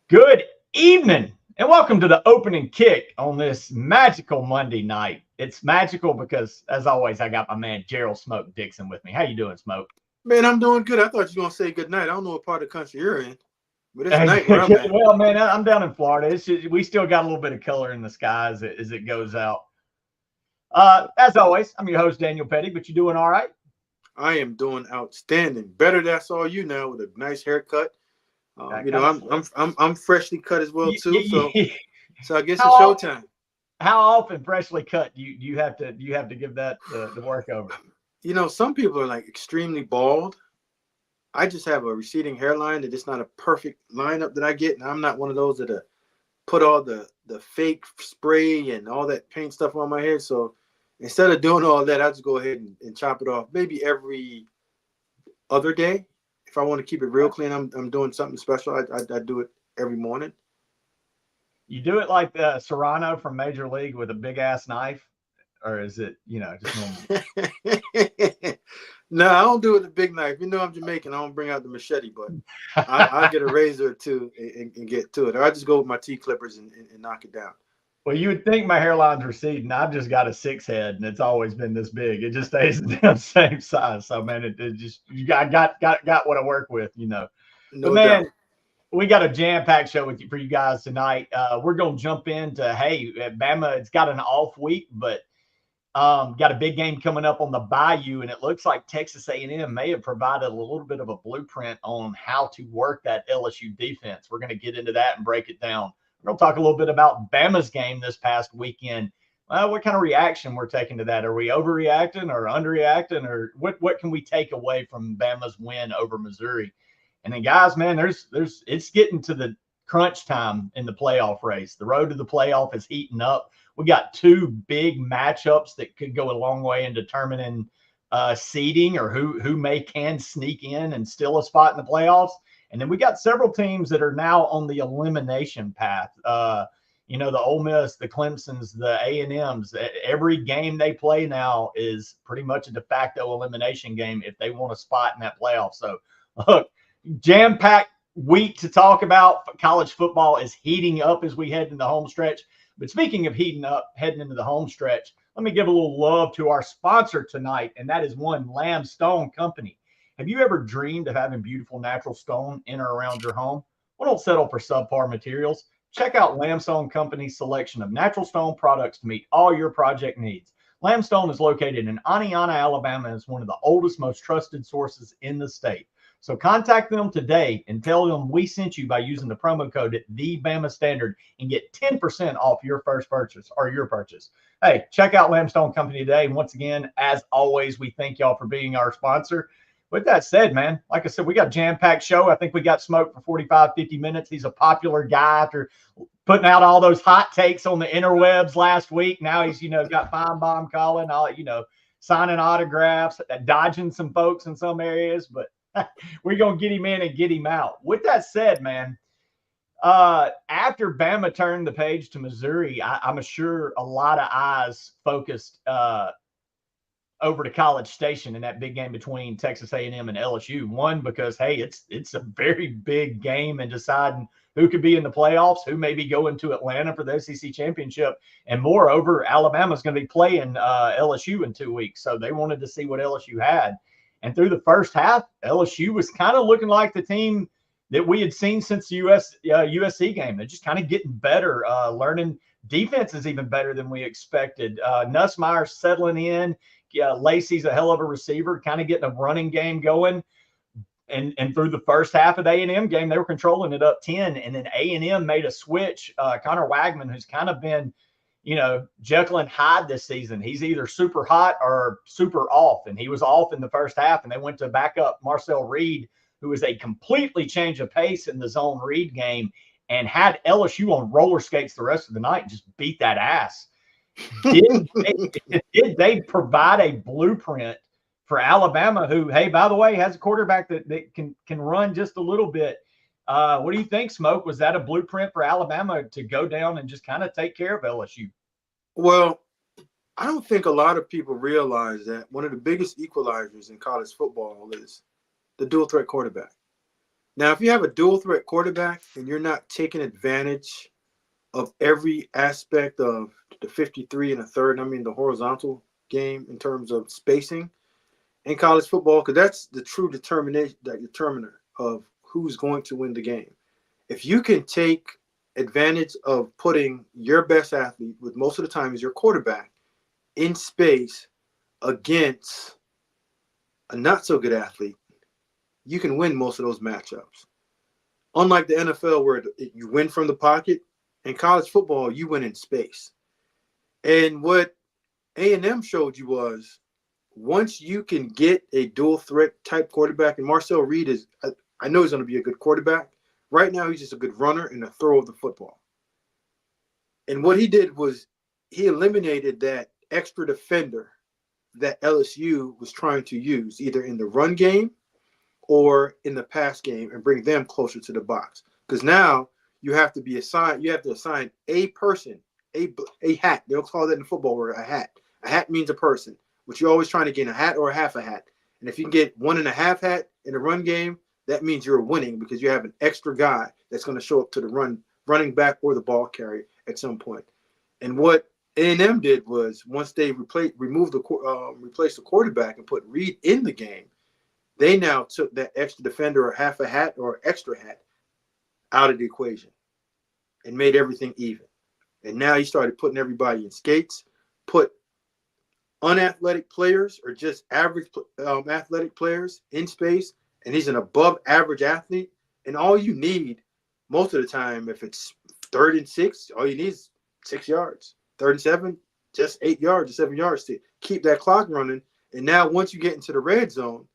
Good evening, and welcome to the opening kick on this magical Monday night. It's magical because, as always, I got my man Gerald Smoke Dixon with me. How you doing, Smoke? Man, I'm doing good. I thought you were going to say good night. I don't know what part of the country you're in, but it's Hey, night where I'm at. well, man, I'm down in Florida. We still got a little bit of color in the sky as it goes out. As always, I'm your host Daniel Petty, but you doing all right? I am doing outstanding. Better that I saw you now with a nice haircut. I'm freshly cut as well too. So I guess it's showtime. How often freshly cut do you have to give that the work over? You know, some people are like extremely bald. I just have a receding hairline that it's not a perfect lineup that I get, and I'm not one of those that put all the fake spray and all that paint stuff on my head. So instead of doing all that, I just go ahead and chop it off maybe every other day. If I want to keep it real clean, I'm doing something special. I do it every morning. You do it like Serrano from Major League with a big ass knife, or is it just normal? No, I don't do it with a big knife. You know I'm Jamaican. I don't bring out the machete, but I'll get a razor or two and get to it. Or I just go with my T-clippers and knock it down. Well, you would think my hairline's receding. I've just got a 6 head, and it's always been this big. It just stays the same size. So, man, it just you got what I work with, No but, man, doubt. we got a jam-packed show for you guys tonight. We're going to jump into, Bama, it's got an off week, but got a big game coming up on the Bayou, and it looks like Texas A&M may have provided a little bit of a blueprint on how to work that LSU defense. We're going to get into that and break it down. We're going to talk a little bit about Bama's game this past weekend. What kind of reaction we're taking to that? Are we overreacting or underreacting, or what can we take away from Bama's win over Missouri? And then, guys, man, it's getting to the crunch time in the playoff race. The road to the playoff is heating up. We got two big matchups that could go a long way in determining seeding or who can sneak in and steal a spot in the playoffs. And then we got several teams that are now on the elimination path. The Ole Miss, the Clemsons, the A&Ms. Every game they play now is pretty much a de facto elimination game if they want a spot in that playoff. So, look, jam-packed week to talk about. College football is heating up as we head into the home stretch. But speaking of heating up, heading into the home stretch, let me give a little love to our sponsor tonight, and that is Lamb Stone Company. Have you ever dreamed of having beautiful natural stone in or around your home? Well, don't settle for subpar materials. Check out Lamb Stone Company's selection of natural stone products to meet all your project needs. Lamb Stone is located in Aniana, Alabama, and is one of the oldest, most trusted sources in the state. So contact them today and tell them we sent you by using the promo code at TheBamaStandard and get 10% off your first purchase or your purchase. Hey, check out Lamb Stone Company today. And once again, as always, we thank y'all for being our sponsor. With that said, man, like I said, we got a jam-packed show. I think we got Smoke for 45, 50 minutes. He's a popular guy after putting out all those hot takes on the interwebs last week. Now he's, got fine bomb calling, all, signing autographs, dodging some folks in some areas, but we're going to get him in and get him out. With that said, man, after Bama turned the page to Missouri, I'm sure a lot of eyes focused over to College Station in that big game between Texas A&M and LSU. One, because, hey, it's a very big game in deciding who could be in the playoffs, who may be going to Atlanta for the SEC championship. And moreover, Alabama's going to be playing LSU in 2 weeks. So they wanted to see what LSU had. And through the first half, LSU was kind of looking like the team that we had seen since the USC game. They're just kind of getting better, learning defense is even better than we expected. Nussmeier settling in. Lacey's a hell of a receiver, kind of getting a running game going. And through the first half of the A&M game, they were controlling it up 10. And then A&M made a switch. Connor Wagman, who's kind of been, Jekyll and Hyde this season. He's either super hot or super off. And he was off in the first half. And they went to back up Marcel Reed, who was a completely change of pace in the zone read game and had LSU on roller skates the rest of the night and just beat that ass. Did they provide a blueprint for Alabama, who, hey, by the way, has a quarterback that can run just a little bit? What do you think, Smoke? Was that a blueprint for Alabama to go down and just kind of take care of LSU? Well, I don't think a lot of people realize that one of the biggest equalizers in college football is the dual threat quarterback. Now, if you have a dual threat quarterback and you're not taking advantage of every aspect of the 53 and a third, I mean the horizontal game in terms of spacing in college football, because that's the true determiner of who's going to win the game. If you can take advantage of putting your best athlete, with most of the time is your quarterback, in space against a not so good athlete, you can win most of those matchups. Unlike the NFL where you win from the pocket, in college football, you win in space. And what A&M showed you was once you can get a dual threat type quarterback, and Marcel Reed is, I know he's going to be a good quarterback. Right now, he's just a good runner and a thrower of the football. And what he did was he eliminated that extra defender that LSU was trying to use either in the run game or in the pass game and bring them closer to the box. Because now you have to assign a person, a hat. They'll call that in football word a hat. A hat means a person, which you're always trying to get a hat or a half a hat. And if you can get 1.5 hat in the run game, that means you're winning because you have an extra guy that's going to show up to the running back or the ball carrier at some point. And what A&M did was once they replaced the quarterback and put Reed in the game, they now took that extra defender or half a hat or extra hat out of the equation and made everything even. And now he started putting everybody in skates, put unathletic players or just average athletic players in space, and he's an above average athlete. And all you need most of the time, if it's 3rd and 6, all you need is 6 yards. 3rd and 7, just 8 yards or 7 yards to keep that clock running. And now once you get into the red zone,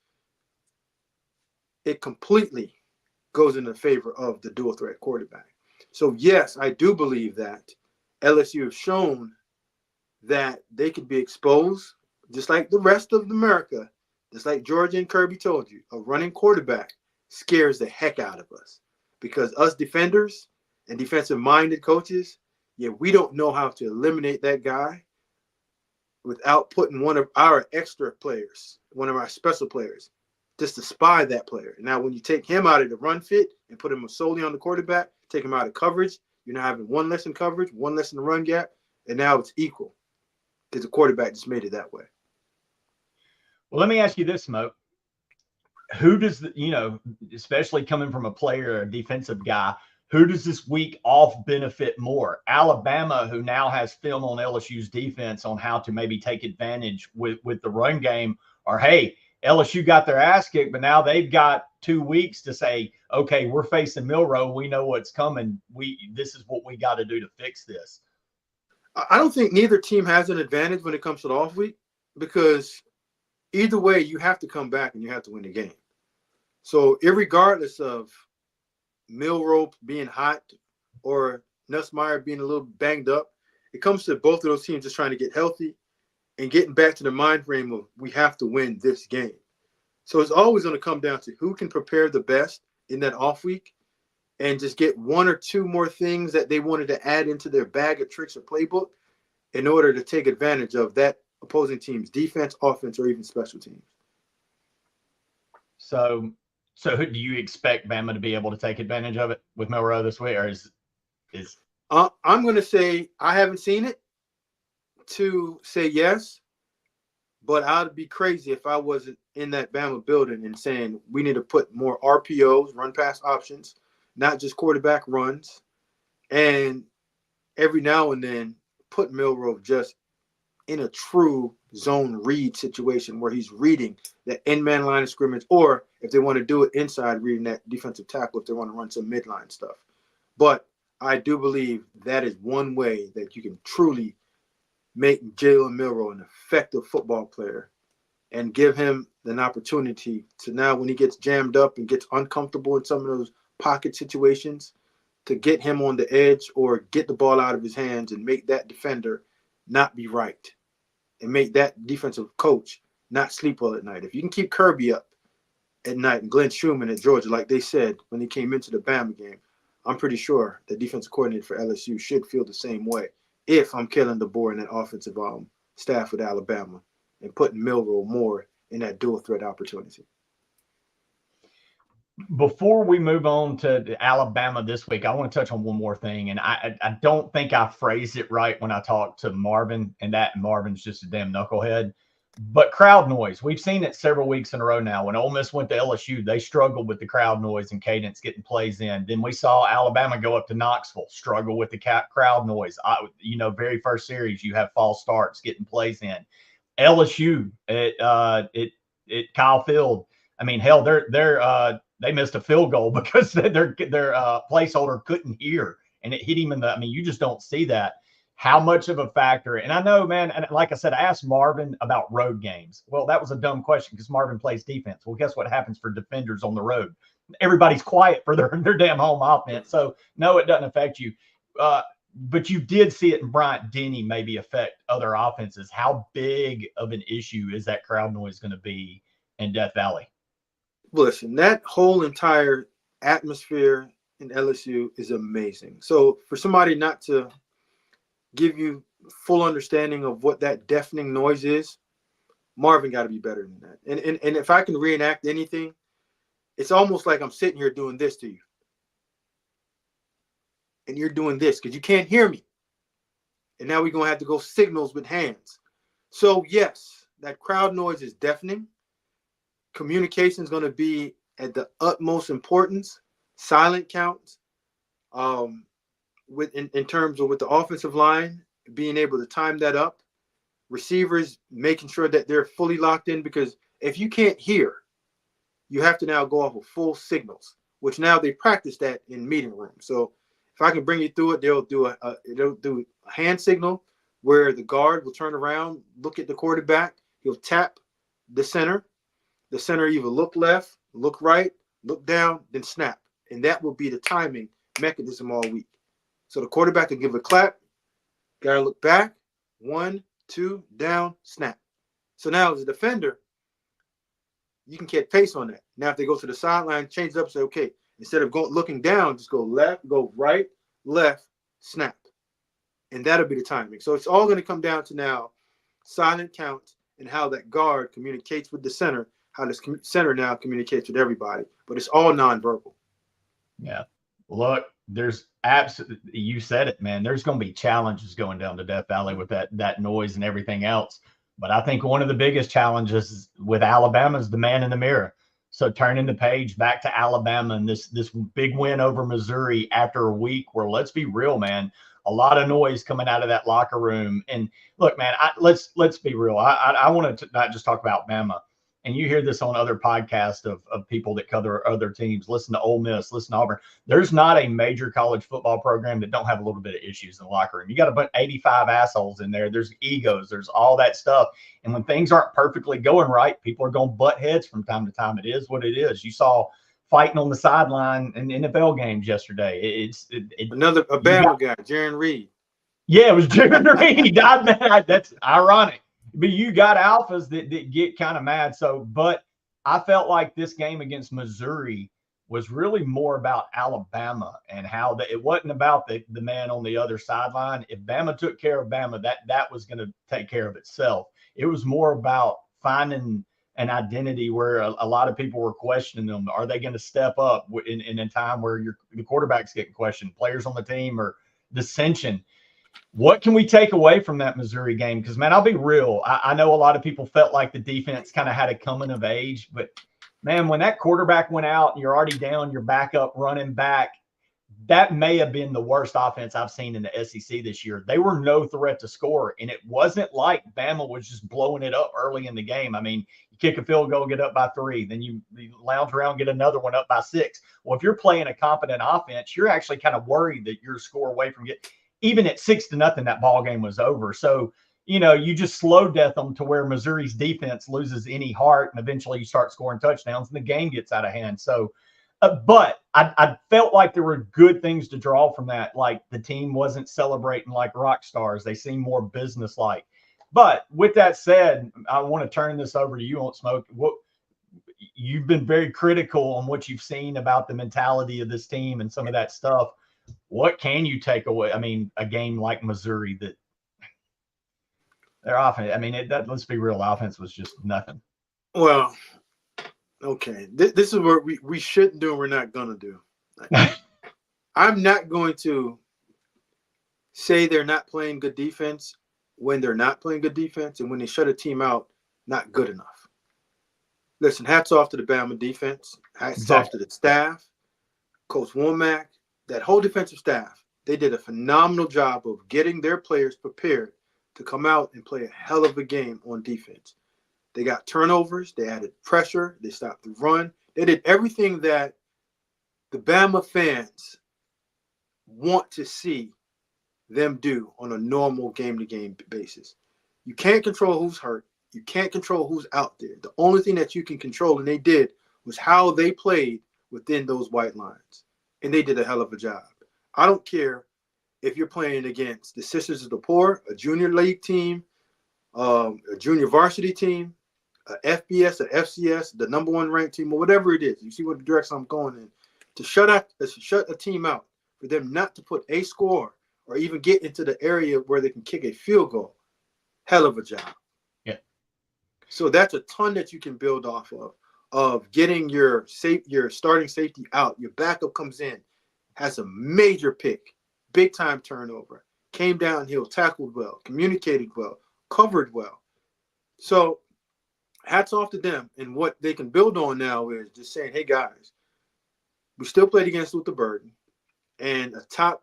it completely goes in the favor of the dual threat quarterback. So yes, I do believe that LSU have shown that they could be exposed, just like the rest of America, just like Georgia and Kirby told you. A running quarterback scares the heck out of us because us defenders and defensive-minded coaches, we don't know how to eliminate that guy without putting one of our extra players, one of our special players, just to spy that player. Now, when you take him out of the run fit and put him solely on the quarterback, take him out of coverage, you're now having one less in coverage, one less in the run gap, and now it's equal because the quarterback just made it that way. Well, let me ask you this, Smoke. Who does, especially coming from a player, a defensive guy, who does this week off benefit more? Alabama, who now has film on LSU's defense on how to maybe take advantage with the run game, or hey, LSU got their ass kicked, but now they've got 2 weeks to say, okay, we're facing Milroe. We know what's coming. This is what we got to do to fix this. I don't think neither team has an advantage when it comes to the off week because either way, you have to come back and you have to win the game. So irregardless of Milroe being hot or Nussmeier being a little banged up, it comes to both of those teams just trying to get healthy and getting back to the mind frame of we have to win this game. So it's always going to come down to who can prepare the best in that off week and just get 1 or 2 more things that they wanted to add into their bag of tricks or playbook in order to take advantage of that opposing team's defense, offense, or even special teams. So who do you expect Bama to be able to take advantage of it with Milroe this week, or is? I'm going to say I haven't seen it to say yes, but I'd be crazy if I wasn't in that Bama building and saying we need to put more RPOs, run pass options, not just quarterback runs, and every now and then put Milroe just in a true zone read situation where he's reading that end-man line of scrimmage, or if they want to do it inside, reading that defensive tackle if they want to run some midline stuff. But I do believe that is one way that you can truly make Jalen Milroe an effective football player and give him an opportunity to now, when he gets jammed up and gets uncomfortable in some of those pocket situations, to get him on the edge or get the ball out of his hands and make that defender not be right and make that defensive coach not sleep well at night. If you can keep Kirby up at night and Glenn Schumann at Georgia, like they said when he came into the Bama game, I'm pretty sure the defensive coordinator for LSU should feel the same way if I'm killing the board in that offensive staff with Alabama and putting Milroe more in that dual threat opportunity. Before we move on to Alabama this week, I want to touch on one more thing. And I don't think I phrased it right when I talked to Marvin, and that Marvin's just a damn knucklehead. But crowd noise, we've seen it several weeks in a row now. When Ole Miss went to LSU, they struggled with the crowd noise and cadence getting plays in. Then we saw Alabama go up to Knoxville, struggle with the crowd noise. Very first series, you have false starts getting plays in. LSU at Kyle Field. I mean, hell, they missed a field goal because their placeholder couldn't hear, and it hit him in the. I mean, you just don't see that. How much of a factor? And I know, man, and like I said, I asked Marvin about road games. Well, that was a dumb question because Marvin plays defense. Well, guess what happens for defenders on the road? Everybody's quiet for their damn home offense. So, no, it doesn't affect you. But you did see it in Bryant Denny maybe affect other offenses. How big of an issue is that crowd noise going to be in Death Valley? Listen, that whole entire atmosphere in LSU is amazing. So for somebody not to give you full understanding of what that deafening noise is, Marvin got to be better than that. And if I can reenact anything, it's almost like I'm sitting here doing this to you. And you're doing this because you can't hear me. And now we're going to have to go signals with hands. So, yes, that crowd noise is deafening. Communication is going to be at the utmost importance. Silent counts. In terms of with the offensive line, being able to time that up. Receivers making sure that they're fully locked in, because if you can't hear, you have to now go off of full signals, which now they practice that in meeting rooms. So if I can bring you through it, they'll do a hand signal where the guard will turn around, look at the quarterback. He'll tap the center. The center either look left, look right, look down, then snap. And that will be the timing mechanism all week. So the quarterback will give a clap, got to look back, 1, 2, down, snap. So now as a defender, you can get pace on that. Now if they go to the sideline, change it up, say, okay, instead of looking down, just go left, go right, left, snap. And that'll be the timing. So it's all going to come down to now silent counts and how that guard communicates with the center, how the center now communicates with everybody. But it's all nonverbal. Yeah. Look, there's absolutely, you said it, man. There's going to be challenges going down to Death Valley with that noise and everything else. But I think one of the biggest challenges with Alabama is the man in the mirror. So turning the page back to Alabama and this big win over Missouri after a week where, let's be real, man, a lot of noise coming out of that locker room. And look, man, let's be real. I want to not just talk about Bama. And you hear this on other podcasts of people that cover other teams. Listen to Ole Miss, listen to Auburn. There's not a major college football program that don't have a little bit of issues in the locker room. You got to put 85 assholes in there. There's egos. There's all that stuff. And when things aren't perfectly going right, people are going to butt heads from time to time. It is what it is. You saw fighting on the sideline in NFL games yesterday. Another Bama guy, Jaron Reed. Yeah, it was Jaron Reed. That's ironic. But you got alphas that get kind of mad. So, but I felt like this game against Missouri was really more about Alabama and how it wasn't about the man on the other sideline. If Bama took care of Bama, that was going to take care of itself. It was more about finding an identity where a lot of people were questioning them. Are they going to step up in a time where the quarterback's getting questioned, players on the team or dissension? What can we take away from that Missouri game? Because, man, I'll be real. I know a lot of people felt like the defense kind of had a coming of age. But, man, when that quarterback went out and you're already down, you're back up running back, that may have been the worst offense I've seen in the SEC this year. They were no threat to score. And it wasn't like Bama was just blowing it up early in the game. I mean, you kick a field goal, get up by 3. Then you lounge around, get another one up by 6. Well, if you're playing a competent offense, you're actually kind of worried that you're a score away from getting – even at 6-0, that ball game was over. So, you just slow death them to where Missouri's defense loses any heart, and eventually you start scoring touchdowns and the game gets out of hand. So, but I felt like there were good things to draw from that. Like the team wasn't celebrating like rock stars. They seemed more business-like. But with that said, I want to turn this over to you on Smoke. You've been very critical on what you've seen about the mentality of this team and some of that stuff. What can you take away? I mean, a game like Missouri that their offense, let's be real, offense was just nothing. Well, Okay, this is what we shouldn't do and we're not going to do. I'm not going to say they're not playing good defense when they're not playing good defense, and when they shut a team out, not good enough. Listen, hats off to the Bama defense. Hats off to the staff, Coach Womack, that whole defensive staff. They did a phenomenal job of getting their players prepared to come out and play a hell of a game on defense. They got turnovers. They added pressure. They stopped the run. They did everything that the Bama fans want to see them do on a normal game-to-game basis. You can't control who's hurt. You can't control who's out there. The only thing that you can control, and they did, was how they played within those white lines. And they did a hell of a job. I don't care if you're playing against the Sisters of the Poor, a junior league team, a junior varsity team, a FBS, a FCS, the number one ranked team, or whatever it is. You see what direction I'm going in. To shut a team out, for them not to put a score or even get into the area where they can kick a field goal, hell of a job. Yeah. So that's a ton that you can build off of getting your starting safety out. Your backup comes in, has a major pick, big time turnover, came downhill, tackled well, communicated well, covered well. So hats off to them. And what they can build on now is just saying, hey guys, we still played against Luther Burden and a top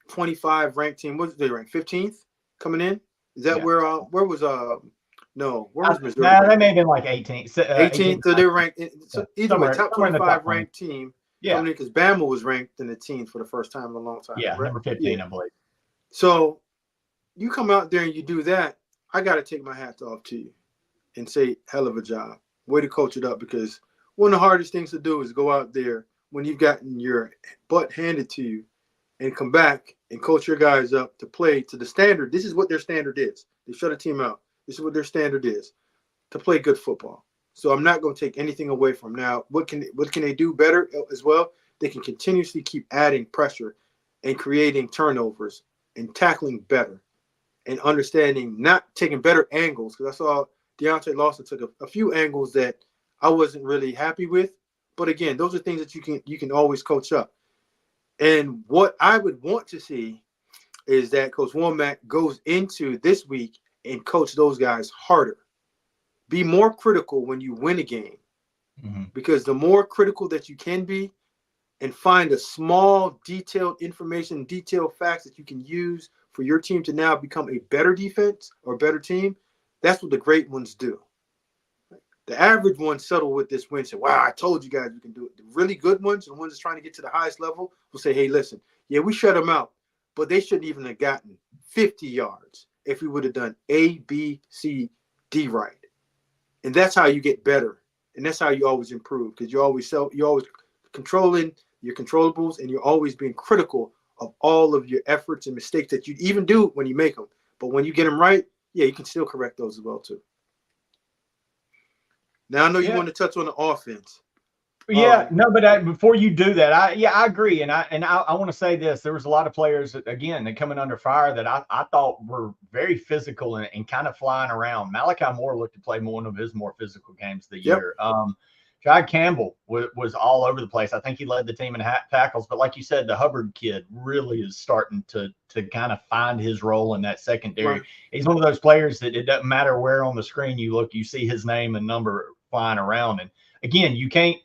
25 ranked team. What did they rank? 15th coming in? Is that where was Missouri? Nah, they may have been like 18th. 18th, so they were ranked. So either way, top 25 ranked team coming in, because Bama was ranked in the teens for the first time in a long time. Yeah, right? number 15, I believe. So you come out there and you do that, I got to take my hats off to you and say, hell of a job. Way to coach it up, because one of the hardest things to do is go out there when you've gotten your butt handed to you and come back and coach your guys up to play to the standard. This is what their standard is. They shut a team out. This is what their standard is, to play good football. So I'm not going to take anything away from them. Now, what can they do better as well? They can continuously keep adding pressure and creating turnovers and tackling better and understanding, not taking better angles, because I saw Deontay Lawson took a few angles that I wasn't really happy with. But again, those are things that you can always coach up. And what I would want to see is that Coach Womack goes into this week and coach those guys harder. Be more critical when you win a game, because the more critical that you can be and find a small, detailed information, detailed facts that you can use for your team to now become a better defense or better team, that's what the great ones do. The average ones settle with this win and say, wow, I told you guys you can do it. The really good ones, the ones that's trying to get to the highest level, will say, hey, listen, yeah, we shut them out, but they shouldn't even have gotten 50 yards if we would have done A, B, C, D right. And that's how you get better. And that's how you always improve, because you're always controlling your controllables, and you're always being critical of all of your efforts and mistakes that you even do when you make them. But when you get them right, yeah, you can still correct those as well too. Now, I know you want to touch on the offense. Yeah, but before you do that, I agree, and I want to say this: there was a lot of players that coming under fire that I thought were very physical and kind of flying around. Malachi Moore looked to play one of his more physical games of the year. Jai Campbell was all over the place. I think he led the team in tackles, but like you said, the Hubbard kid really is starting to kind of find his role in that secondary. Right. He's one of those players that it doesn't matter where on the screen you look, you see his name and number flying around. And again, you can't.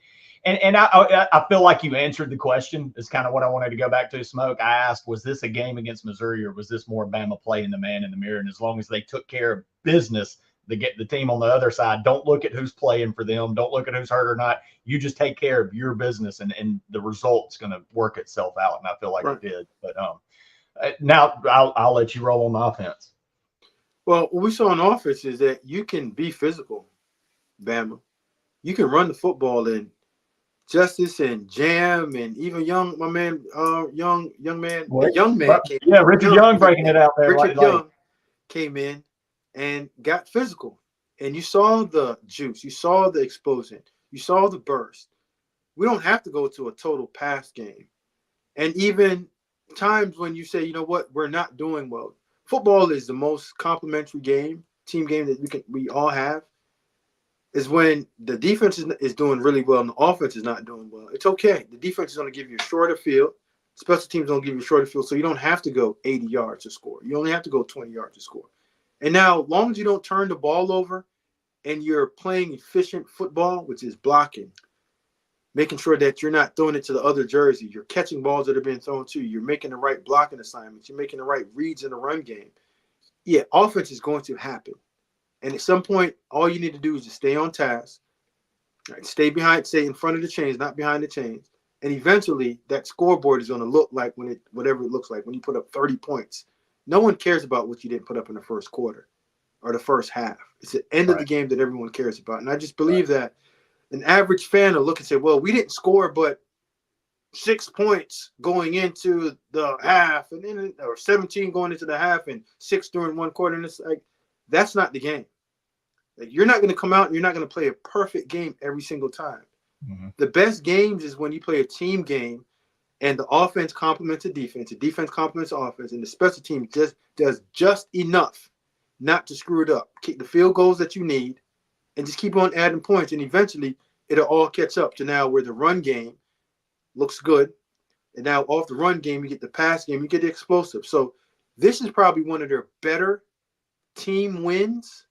And I feel like you answered the question. Is kind of what I wanted to go back to. Smoke. I asked, was this a game against Missouri, or was this more Bama playing the man in the mirror? And as long as they took care of business, they get the team on the other side. Don't look at who's playing for them. Don't look at who's hurt or not. You just take care of your business, and the result's going to work itself out. And I feel like it did. But now I'll let you roll on the offense. Well, what we saw on offense is that you can be physical, Bama. You can run the football, and Justice and Jam and even young man came in. Richard Young breaking it out there. Richard Young came in and got physical. And you saw the juice. You saw the explosion. You saw the burst. We don't have to go to a total pass game. And even times when you say, you know what, we're not doing well. Football is the most complimentary team game that we all have. is when the defense is doing really well and the offense is not doing well. It's okay. The defense is going to give you a shorter field. Special teams don't give you a shorter field, so you don't have to go 80 yards to score. You only have to go 20 yards to score. And now, as long as you don't turn the ball over and you're playing efficient football, which is blocking, making sure that you're not throwing it to the other jersey, you're catching balls that are being thrown to you, you're making the right blocking assignments, you're making the right reads in the run game. Yeah, offense is going to happen. And at some point, all you need to do is just stay on task, right? Stay in front of the chains, not behind the chains. And eventually, that scoreboard is going to look like whatever it looks like when you put up 30 points. No one cares about what you didn't put up in the first quarter or the first half. It's the end of the game that everyone cares about. And I just believe that an average fan will look and say, well, we didn't score but 6 points going into the half, and then or 17 going into the half and 6 during one quarter. And it's like, that's not the game. Like, you're not going to come out and you're not going to play a perfect game every single time. Mm-hmm. The best games is when you play a team game and the offense complements the defense complements the offense, and the special team just does just enough not to screw it up. Kick the field goals that you need and just keep on adding points, and eventually it'll all catch up to now where the run game looks good. And now off the run game, you get the pass game, you get the explosive. So this is probably one of their better team wins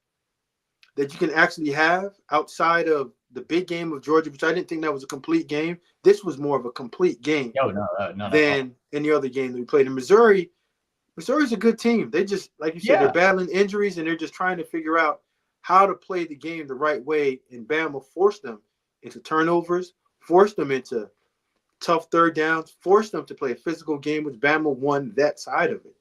that you can actually have outside of the big game of Georgia, which I didn't think that was a complete game. This was more of a complete game than any other game that we played. In Missouri, Missouri's a good team. They just, like you said, they're battling injuries, and they're just trying to figure out how to play the game the right way. And Bama forced them into turnovers, forced them into tough third downs, forced them to play a physical game, which Bama won that side of it.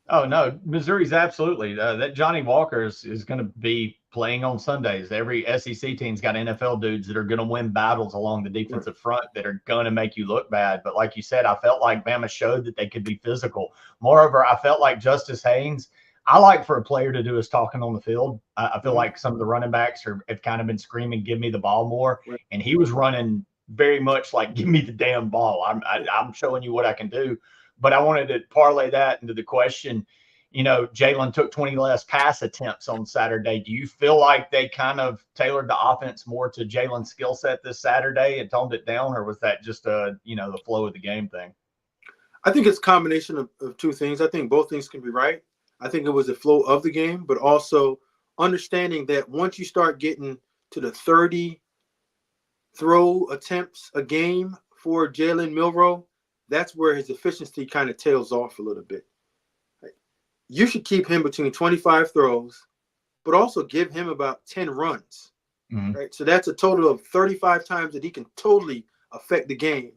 Oh, no, Missouri's absolutely. That Johnny Walker is going to be playing on Sundays. Every SEC team's got NFL dudes that are going to win battles along the defensive front that are going to make you look bad. But like you said, I felt like Bama showed that they could be physical. Moreover, I felt like Justice Haynes, I like for a player to do his talking on the field. I feel like some of the running backs have kind of been screaming, give me the ball more. Right. And he was running very much like, give me the damn ball. I'm showing you what I can do. But I wanted to parlay that into the question. You know, Jalen took 20 less pass attempts on Saturday. Do you feel like they kind of tailored the offense more to Jalen's skill set this Saturday and toned it down, or was that just the flow of the game thing? I think it's a combination of two things. I think both things can be right. I think it was the flow of the game, but also understanding that once you start getting to the 30 throw attempts a game for Jalen Milroe, that's where his efficiency kind of tails off a little bit. You should keep him between 25 throws, but also give him about 10 runs. Mm-hmm. Right? So that's a total of 35 times that he can totally affect the game.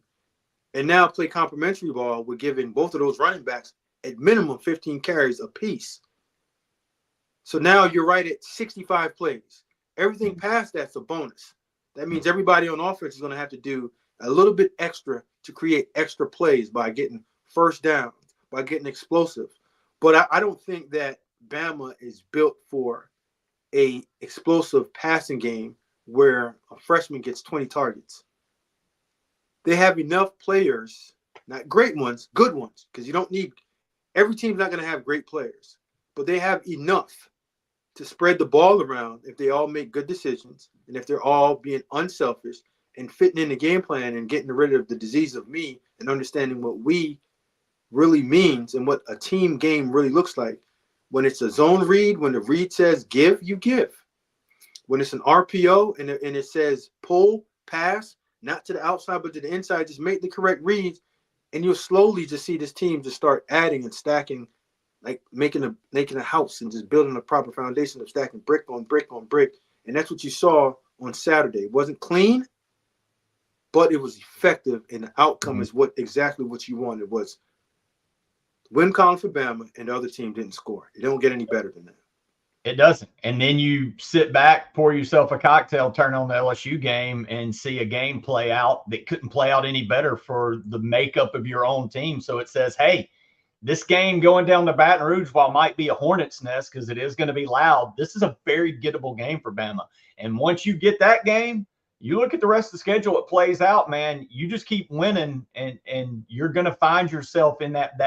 And now play complementary ball with giving both of those running backs at minimum 15 carries apiece. So now you're right at 65 plays. Everything past that's a bonus. That means everybody on offense is going to have to do a little bit extra to create extra plays by getting first downs, by getting explosive. But I don't think that Bama is built for a explosive passing game where a freshman gets 20 targets. They have enough players, not great ones, good ones, because you don't need – every team's not going to have great players. But they have enough to spread the ball around if they all make good decisions and if they're all being unselfish and fitting in the game plan and getting rid of the disease of me and understanding what we really means and what a team game really looks like. When it's a zone read, when the read says give, you give. When it's an RPO and it says pull, pass, not to the outside but to the inside, just make the correct reads, and you'll slowly just see this team just start adding and stacking, like making a house and just building a proper foundation of stacking brick on brick on brick. And that's what you saw on Saturday. It wasn't clean, but it was effective, and the outcome is exactly what you wanted was win column for Bama, and the other team didn't score. It don't get any better than that. It doesn't. And then you sit back, pour yourself a cocktail, turn on the LSU game, and see a game play out that couldn't play out any better for the makeup of your own team. So it says, hey, this game going down to Baton Rouge, while might be a hornet's nest because it is going to be loud, this is a very gettable game for Bama. And once you get that game, you look at the rest of the schedule, it plays out, man. You just keep winning, and you're going to find yourself in that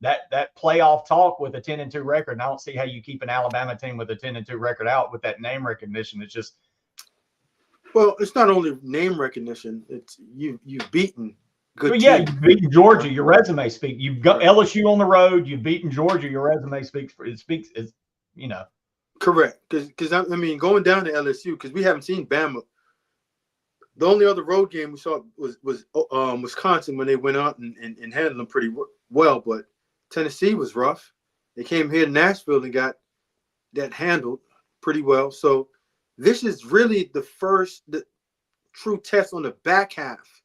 that playoff talk with a 10-2 record. And I don't see how you keep an Alabama team with a 10-2 record out with that name recognition. It's just, well, it's not only name recognition. It's you've beaten good well, yeah, teams. you've beaten Georgia. Your resume speaks. You've got LSU on the road. You've beaten Georgia. Your resume speaks for it. Speaks is, you know. Correct, because I mean, going down to LSU, because we haven't seen Bama. The only other road game we saw was Wisconsin when they went out and handled them pretty well. But Tennessee was rough. They came here to Nashville and got that handled pretty well. So this is really the true test on the back half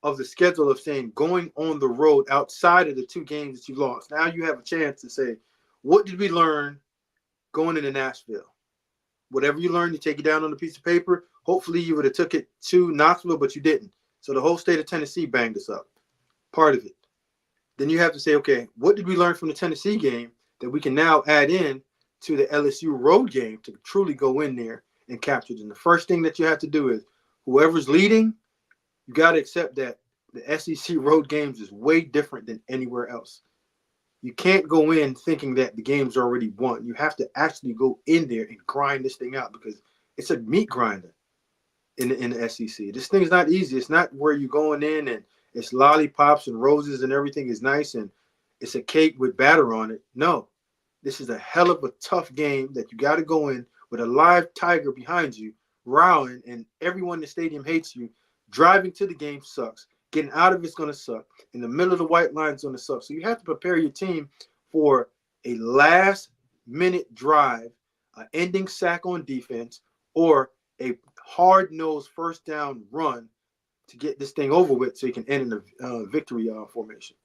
of the schedule of saying going on the road outside of the 2 games that you lost. Now you have a chance to say, what did we learn going into Nashville? Whatever you learned, you take it down on a piece of paper. Hopefully you would have took it to Knoxville, but you didn't. So the whole state of Tennessee banged us up, part of it. Then you have to say, okay, what did we learn from the Tennessee game that we can now add in to the LSU road game to truly go in there and capture it? And the first thing that you have to do is whoever's leading, you got to accept that the SEC road games is way different than anywhere else. You can't go in thinking that the game's already won. You have to actually go in there and grind this thing out because it's a meat grinder in the SEC. This thing's not easy. It's not where you're going in and it's lollipops and roses and everything is nice and it's a cake with batter on it. No, this is a hell of a tough game that you got to go in with a live tiger behind you, rowing, and everyone in the stadium hates you. Driving to the game sucks. Getting out of it's going to suck. In the middle of the white line is going to suck. So you have to prepare your team for a last-minute drive, an ending sack on defense, or a hard-nosed first down run to get this thing over with so you can end in a victory formation.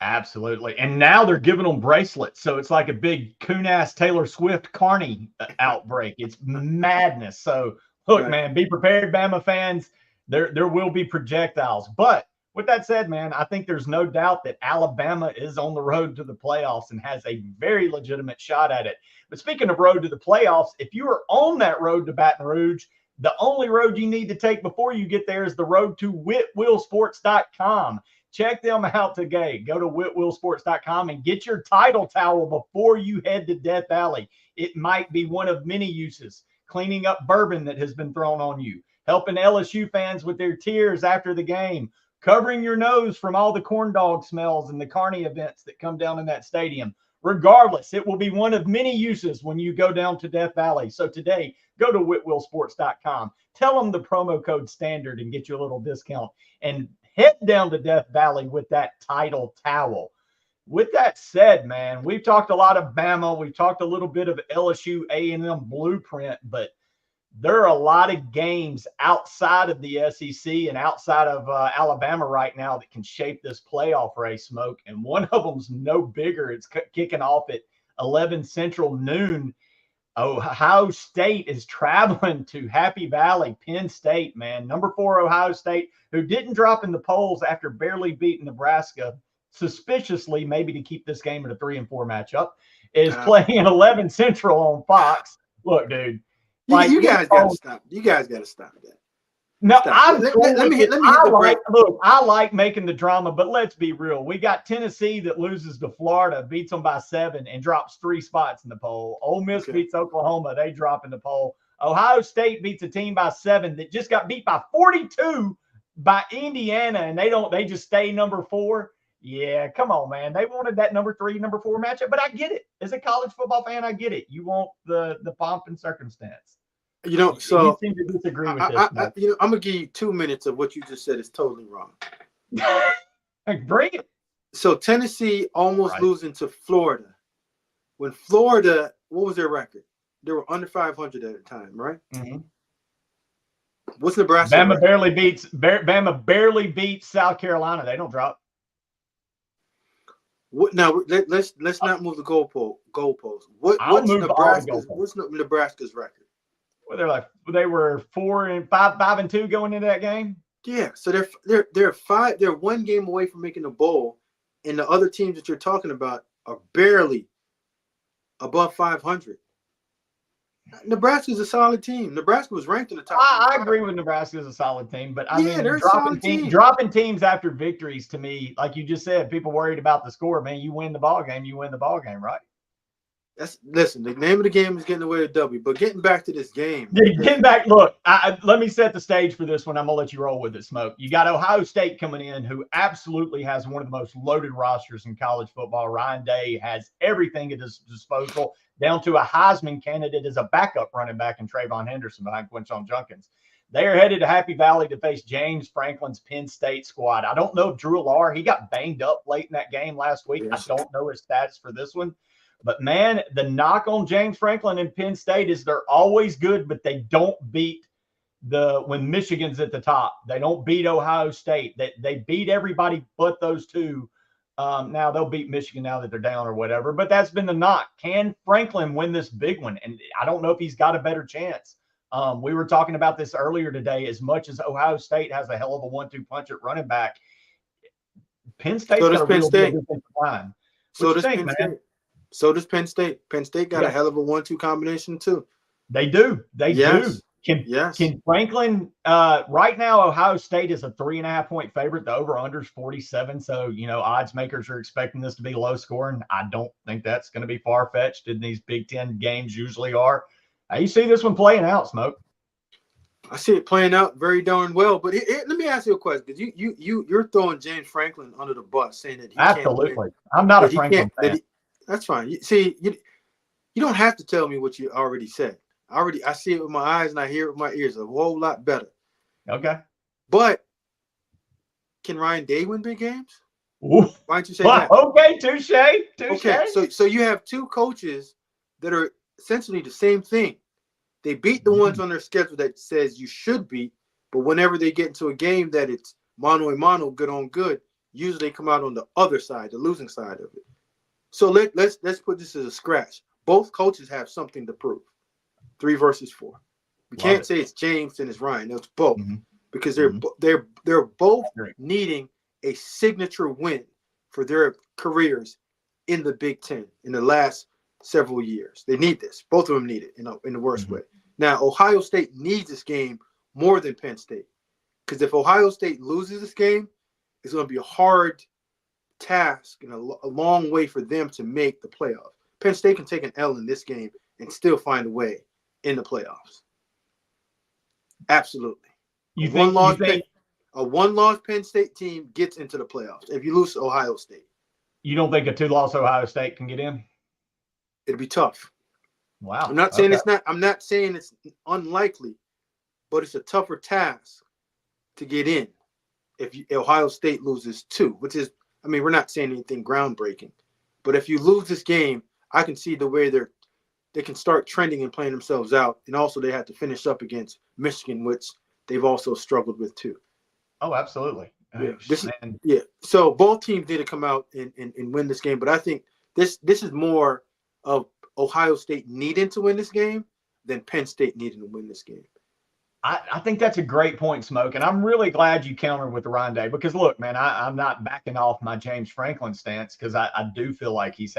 Absolutely. And now they're giving them bracelets. So it's like a big coon-ass Taylor Swift Carney outbreak. It's madness. So, look, man, be prepared, Bama fans. There will be projectiles. But with that said, man, I think there's no doubt that Alabama is on the road to the playoffs and has a very legitimate shot at it. But speaking of road to the playoffs, if you are on that road to Baton Rouge, the only road you need to take before you get there is the road to whitwillsports.com. Check them out today. Go to whitwillsports.com and get your title towel before you head to Death Valley. It might be one of many uses. Cleaning up bourbon that has been thrown on you. Helping LSU fans with their tears after the game. Covering your nose from all the corn dog smells and the carny events that come down in that stadium. Regardless, it will be one of many uses when you go down to Death Valley. So today, go to whitwillsports.com. Tell them the promo code STANDARD and get you a little discount. And head down to Death Valley with that title towel. With that said, man, we've talked a lot of Bama. We've talked a little bit of LSU A&M blueprint, but there are a lot of games outside of the SEC and outside of Alabama right now that can shape this playoff race, Smoke. And one of them's no bigger. It's kicking off at 11 Central noon. Ohio State is traveling to Happy Valley, Penn State, man. Number 4 Ohio State, who didn't drop in the polls after barely beating Nebraska, suspiciously, maybe to keep this game at a 3-4 matchup, is playing at 11 Central on Fox. Look, dude. Like, you guys got to stop. You guys got to stop that. No, let me hit the break. Look, I like making the drama, but let's be real. We got Tennessee that loses to Florida, beats them by 7, and drops 3 spots in the poll. Ole Miss beats Oklahoma. They drop in the poll. Ohio State beats a team by 7 that just got beat by 42 by Indiana, and they just stay number 4. Yeah, come on, man. They wanted that number 3, number 4 matchup, but I get it. As a college football fan, I get it. You want the pomp and circumstance. You know, so you seem to disagree with this. I'm gonna give you 2 minutes of what you just said is totally wrong. Bring it. So Tennessee almost losing to Florida. When Florida, what was their record? They were under 500 at the time, right? Mm-hmm. What's Nebraska? Bama barely beats South Carolina. They don't drop. What now? Let's not move the goalpost. What's Nebraska's record? Well, they were 5-2 going into that game. Yeah, so they're 1 game away from making a bowl, and the other teams that you're talking about are barely above 500. Nebraska's a solid team. Nebraska was ranked in the top. I agree with Nebraska's a solid team, but I mean, they're a solid team. Dropping teams after victories to me, like you just said, people worried about the score. Man, you win the ball game, right? Listen. The name of the game is getting away with W. But getting back to this game, getting back. Look, let me set the stage for this one. I'm gonna let you roll with it, Smoke. You got Ohio State coming in, who absolutely has one of the most loaded rosters in college football. Ryan Day has everything at his disposal, down to a Heisman candidate as a backup running back in Trayvon Henderson behind Quinshon Junkins. They are headed to Happy Valley to face James Franklin's Penn State squad. I don't know if Drew Allar, he got banged up late in that game last week. Yes. I don't know his stats for this one. But, man, the knock on James Franklin and Penn State is they're always good, but they don't beat when Michigan's at the top. They don't beat Ohio State. They beat everybody but those two. Now they'll beat Michigan now that they're down or whatever, but that's been the knock. Can Franklin win this big one? And I don't know if he's got a better chance. We were talking about this earlier today. As much as Ohio State has a hell of a 1-2 punch at running back, Penn State's got a real good defensive line. So does Penn State. So does Penn State. Penn State got a hell of a 1-2 combination too. They do. They do. Can Franklin right now, Ohio State is a 3.5-point favorite. The over-under is 47. So, odds makers are expecting this to be low scoring. I don't think that's going to be far-fetched, and these Big Ten games usually are. How you see this one playing out, Smoke? I see it playing out very darn well. But let me ask you a question, because you're throwing James Franklin under the bus, saying that he absolutely. Can't win, I'm not a Franklin fan. That's fine. You don't have to tell me what you already said. I see it with my eyes and I hear it with my ears a whole lot better. Okay. But can Ryan Day win big games? Ooh. Why don't you say that? Okay, touche. Okay, so you have two coaches that are essentially the same thing. They beat the ones on their schedule that says you should beat, but whenever they get into a game that it's mano a mano, good on good, usually they come out on the other side, the losing side of it. So let's put this as a scratch. Both coaches have something to prove. 3 versus 4. We can't say it's James and it's Ryan. It's both, because they're both needing a signature win for their careers in the Big Ten in the last several years. They need this. Both of them need it in the worst way. Now, Ohio State needs this game more than Penn State, because if Ohio State loses this game, it's going to be a hard task and a long way for them to make the playoffs. Penn State can take an L in this game and still find a way in the playoffs. Absolutely. A one-loss Penn State team gets into the playoffs if you lose to Ohio State. You don't think a 2-loss Ohio State can get in? It'll be tough. Wow. I'm not saying I'm not saying it's unlikely, but it's a tougher task to get in if Ohio State loses 2, which is, we're not saying anything groundbreaking, but if you lose this game, I can see the way they can start trending and playing themselves out, and also they have to finish up against Michigan, which they've also struggled with too. Oh, absolutely. So both teams need to come out and win this game, but I think this is more of Ohio State needing to win this game than Penn State needing to win this game. I think that's a great point, Smoke, and I'm really glad you countered with the Ryan Day, because, look, man, I'm not backing off my James Franklin stance, because I do feel like he's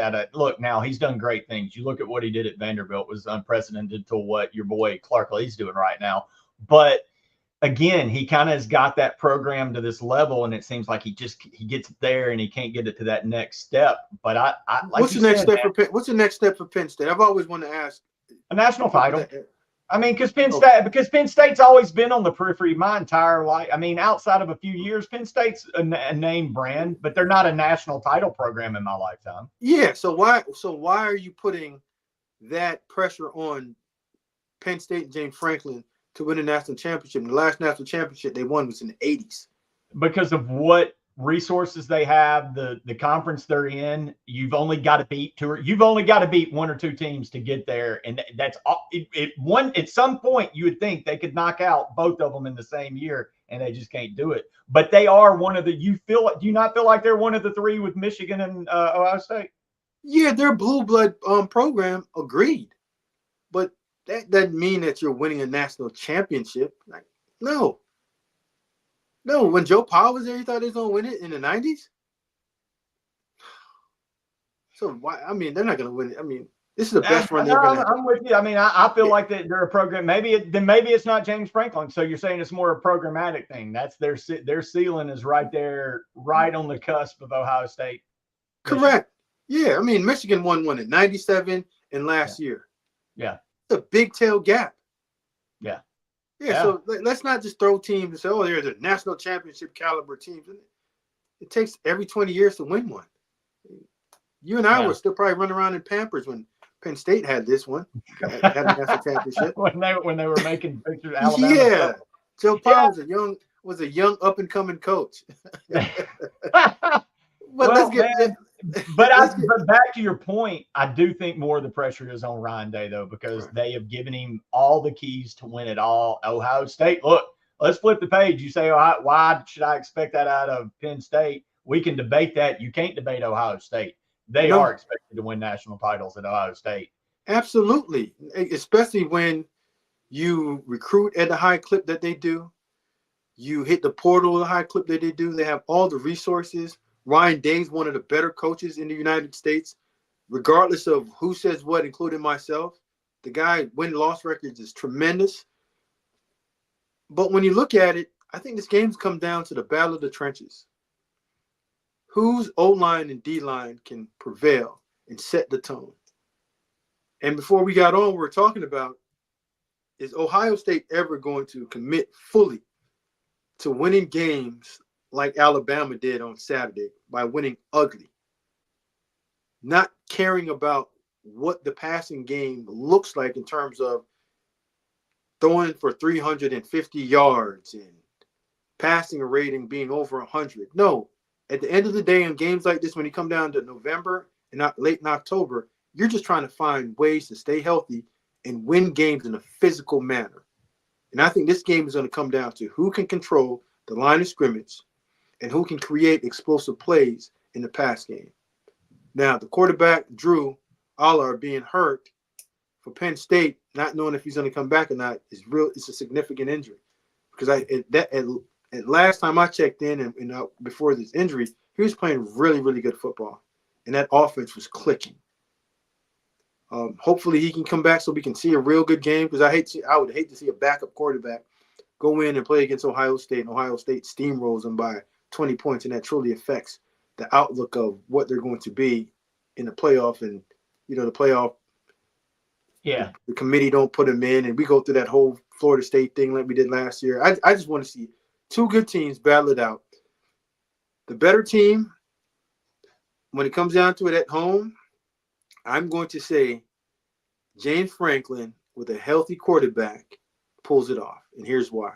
now he's done great things. You look at what he did at Vanderbilt was unprecedented to what your boy Clark Lee's doing right now. But, again, he kind of has got that program to this level, and it seems like he gets there and he can't get it to that next step. But what's the next step for Penn State? I've always wanted to ask. A national title. Because Penn State's always been on the periphery my entire life. Outside of a few years, Penn State's a name brand, but they're not a national title program in my lifetime. Yeah. So why are you putting that pressure on Penn State and James Franklin to win a national championship? The last national championship they won was in the 80s. Because of what resources they have, the conference they're in, you've only got to beat 1 or 2 teams to get there, and that's all. At some point you would think they could knock out both of them in the same year, and they just can't do it. But they are one of the. Do you not feel like they're one of the 3 with Michigan and Ohio State? Yeah, they're blue blood program. Agreed, but that doesn't mean that you're winning a national championship. No. No, when Joe Powell was there, you thought they was going to win it in the 90s? So, why? They're not going to win it. This is the best run No, they're going to have. I'm with you. I mean, I feel like that they're a program. Maybe it's not James Franklin. So you're saying it's more a programmatic thing. That's their ceiling is right there, right on the cusp of Ohio State. Correct. Yeah, I mean, Michigan won one in '97 and last year. Yeah, it's a big tail gap. Yeah. So let's not just throw teams and say, oh, they're the national championship caliber teams. It takes every 20 years to win one. You and I were still probably running around in Pampers when Penn State had this one, had a national championship. when they were making pictures of Alabama. Yeah, Joe Powell was a young up and coming coach. But But back to your point, I do think more of the pressure is on Ryan Day, though, because they have given him all the keys to win it all. Ohio State, look, let's flip the page. You say, why should I expect that out of Penn State? We can debate that. You can't debate Ohio State. They are expected to win national titles at Ohio State. Absolutely, especially when you recruit at the high clip that they do. You hit the portal at the high clip that they do. They have all the resources. Ryan Day's one of the better coaches in the United States, regardless of who says what, including myself. The guy win-loss records is tremendous. But when you look at it, I think this game's come down to the battle of the trenches. Whose O-line and D-line can prevail and set the tone? And before we got on, we were talking about, is Ohio State ever going to commit fully to winning games like Alabama did on Saturday by winning ugly, not caring about what the passing game looks like in terms of throwing for 350 yards and passing a rating being over 100. No, at the end of the day, in games like this, when you come down to November and not late in October, you're just trying to find ways to stay healthy and win games in a physical manner. And I think this game is going to come down to who can control the line of scrimmage and who can create explosive plays in the pass game. Now, the quarterback, Drew Aller, being hurt for Penn State, not knowing if he's going to come back or not, it's a significant injury. Because at last time I checked in and before this injury, he was playing really, really good football. And that offense was clicking. Hopefully he can come back so we can see a real good game, because I would hate to see a backup quarterback go in and play against Ohio State, and Ohio State steamrolls them by 20 points, and that truly affects the outlook of what they're going to be in the playoff. And, the playoff, the committee don't put them in, and we go through that whole Florida State thing like we did last year. I just want to see two good teams battle it out. The better team, when it comes down to it at home, I'm going to say James Franklin, with a healthy quarterback, pulls it off. And here's why.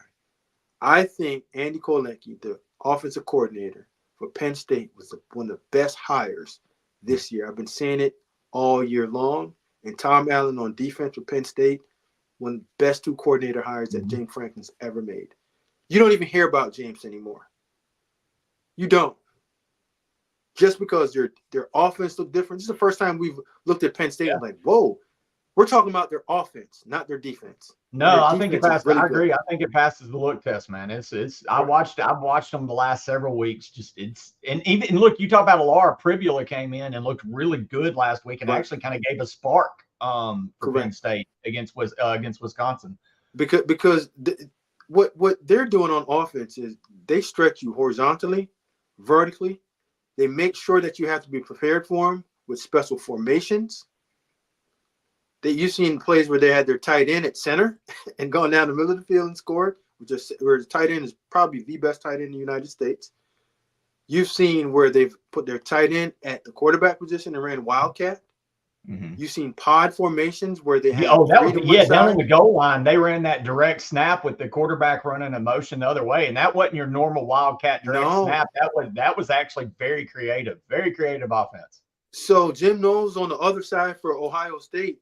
I think Andy Kolecki, the offensive coordinator for Penn State, was one of the best hires this year. I've been saying it all year long. And Tom Allen on defense for Penn State, one of the best two coordinator hires that James Franklin's ever made. You don't even hear about James anymore. You don't. Just because their offense look different. This is the first time we've looked at Penn State and like, whoa, we're talking about their offense, not their defense. No, I think it passes. Really, I agree. I think it passes the look test, man. I've watched them the last several weeks. And look, you talk about Laura Pribula came in and looked really good last week and actually kind of gave a spark for Penn State against Wisconsin. Because what they're doing on offense is they stretch you horizontally, vertically. They make sure that you have to be prepared for them with special formations. You've seen plays where they had their tight end at center and gone down the middle of the field and scored, where the tight end is probably the best tight end in the United States. You've seen where they've put their tight end at the quarterback position and ran wildcat. Mm-hmm. You've seen pod formations where they had down on the goal line. They ran that direct snap with the quarterback running a motion the other way, and that wasn't your normal wildcat direct snap. That was actually very creative offense. So Jim Knowles on the other side for Ohio State.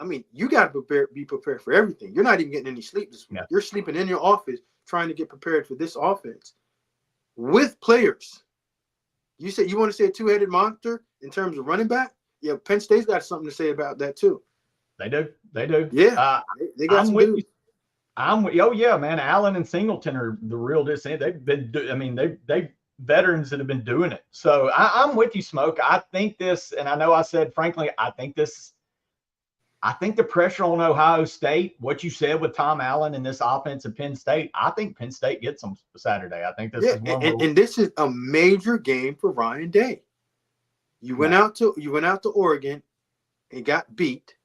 I mean, you got to be prepared for everything. You're not even getting any sleep this week. Yeah. You're sleeping in your office trying to get prepared for this offense with players. You said you want to say a two-headed monster in terms of running back? Yeah, Penn State's got something to say about that too. They do. Yeah, they got some dudes. Oh yeah, man. Allen and Singleton are the real They've been. They veterans that have been doing it. So I'm with you, Smoke. I think this, and I know I said frankly, I think this I think the pressure on Ohio State, what you said with Tom Allen and this offense at Penn State, I think Penn State gets them Saturday. I think this is one and this is a major game for Ryan Day. You went out to Oregon and got beat.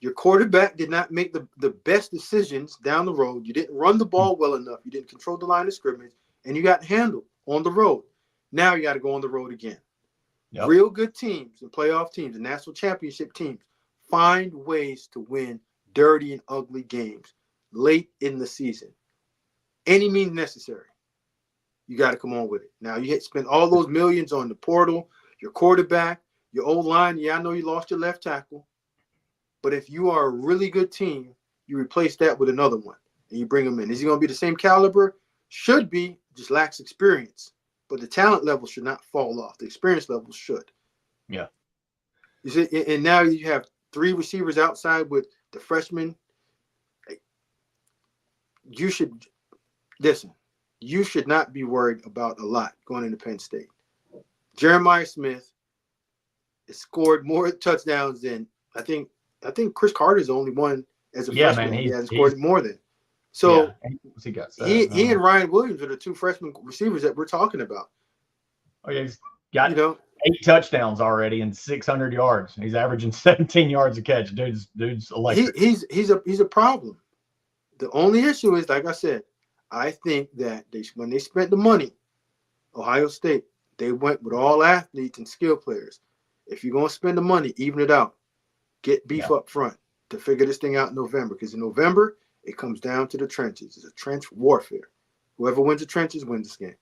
Your quarterback did not make the best decisions down the road. You didn't run the ball well enough. You didn't control the line of scrimmage, and you got handled on the road. Now you got to go on the road again. Yep. Real good teams and playoff teams and national championship teams find ways to win dirty and ugly games late in the season. Any means necessary. You got to come on with it. Now, you spend all those millions on the portal, your quarterback, your O-line. Yeah, I know you lost your left tackle. But if you are a really good team, you replace that with another one, and you bring him in. Is he going to be the same caliber? Should be, just lacks experience. But the talent level should not fall off. The experience level should. Yeah. You see, and now you have 3 receivers outside with the freshman. You should listen. You should not be worried about a lot going into Penn State. Jeremiah Smith has scored more touchdowns than I think Chris Carter's the only one as a freshman. Man, he has scored more than. So he and Ryan Williams are the 2 freshman receivers that we're talking about. Oh yeah, he's got 8 touchdowns already and 600 yards. He's averaging 17 yards a catch. Dude's electric. He's a problem. The only issue is, like I said, I think that when they spent the money, Ohio State, they went with all athletes and skill players. If you're going to spend the money, even it out. Get beef up front to figure this thing out in November. Because in November, it comes down to the trenches. It's a trench warfare. Whoever wins the trenches wins this game.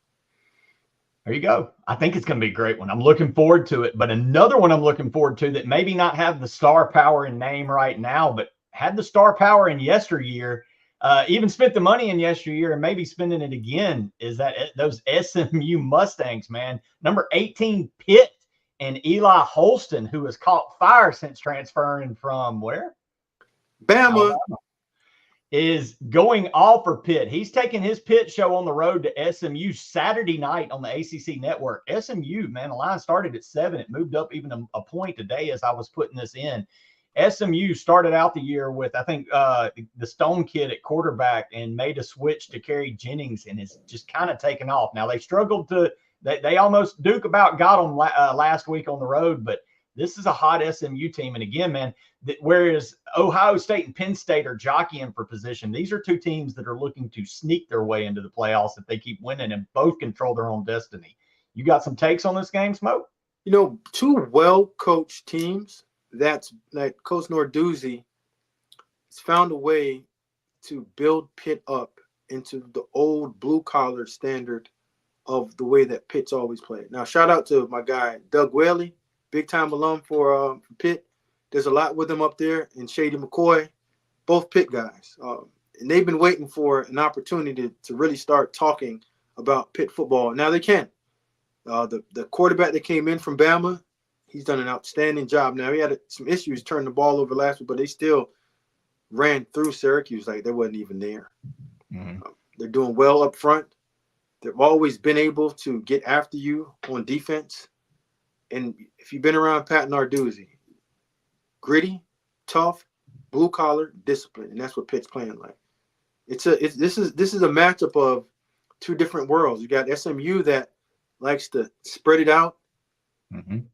There you go. I think it's going to be a great one. I'm looking forward to it. But another one I'm looking forward to that maybe not have the star power in name right now, but had the star power in yesteryear, even spent the money in yesteryear and maybe spending it again, is that those SMU Mustangs, man. Number 18, Pitt, and Eli Holston, who has caught fire since transferring from where? Bama. Alabama, is going all for Pitt. He's taking his Pitt show on the road to SMU Saturday night on the ACC network. SMU, man, the line started at 7. It moved up even a point today as I was putting this in. SMU started out the year with, I think, the Stone kid at quarterback and made a switch to Kerry Jennings and is just kind of taken off. Now, they struggled to they almost Duke about got them last week on the road, but this is a hot SMU team. And again, man, whereas Ohio State and Penn State are jockeying for position, these are 2 teams that are looking to sneak their way into the playoffs if they keep winning and both control their own destiny. You got some takes on this game, Smoke? 2 well-coached teams. That's like Coach Narduzzi has found a way to build Pitt up into the old blue-collar standard of the way that Pitt's always played. Now, shout out to my guy, Doug Whaley, big-time alum for Pitt. There's a lot with him up there, and Shady McCoy, both Pitt guys. And they've been waiting for an opportunity to really start talking about Pitt football. Now they can. The quarterback that came in from Bama, he's done an outstanding job. Now, he had some issues turning the ball over last week, but they still ran through Syracuse like they wasn't even there. Mm-hmm. They're doing well up front. They've always been able to get after you on defense. And if you've been around Pat Narduzzi, gritty, tough, blue collar, discipline, and that's what Pitt's playing like. This is a matchup of 2 different worlds. You got SMU that likes to spread it out and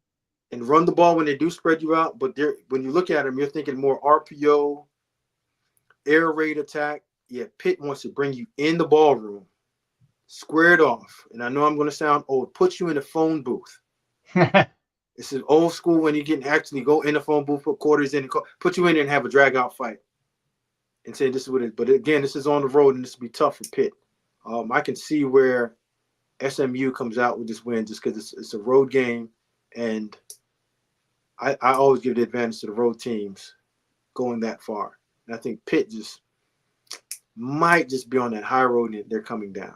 run the ball when they do spread you out. But when you look at them, you're thinking more RPO, air raid attack. Yeah, Pitt wants to bring you in the ballroom, square it off. And I know I'm going to sound old. Put you in a phone booth. This is old school when you can actually go in the phone booth, put quarters in, and put you in there and have a drag-out fight and say this is what it is. But again, this is on the road, and this will be tough for Pitt. I can see where SMU comes out with this win just because it's a road game, and I always give the advantage to the road teams going that far. And I think Pitt just might just be on that high road, and they're coming down.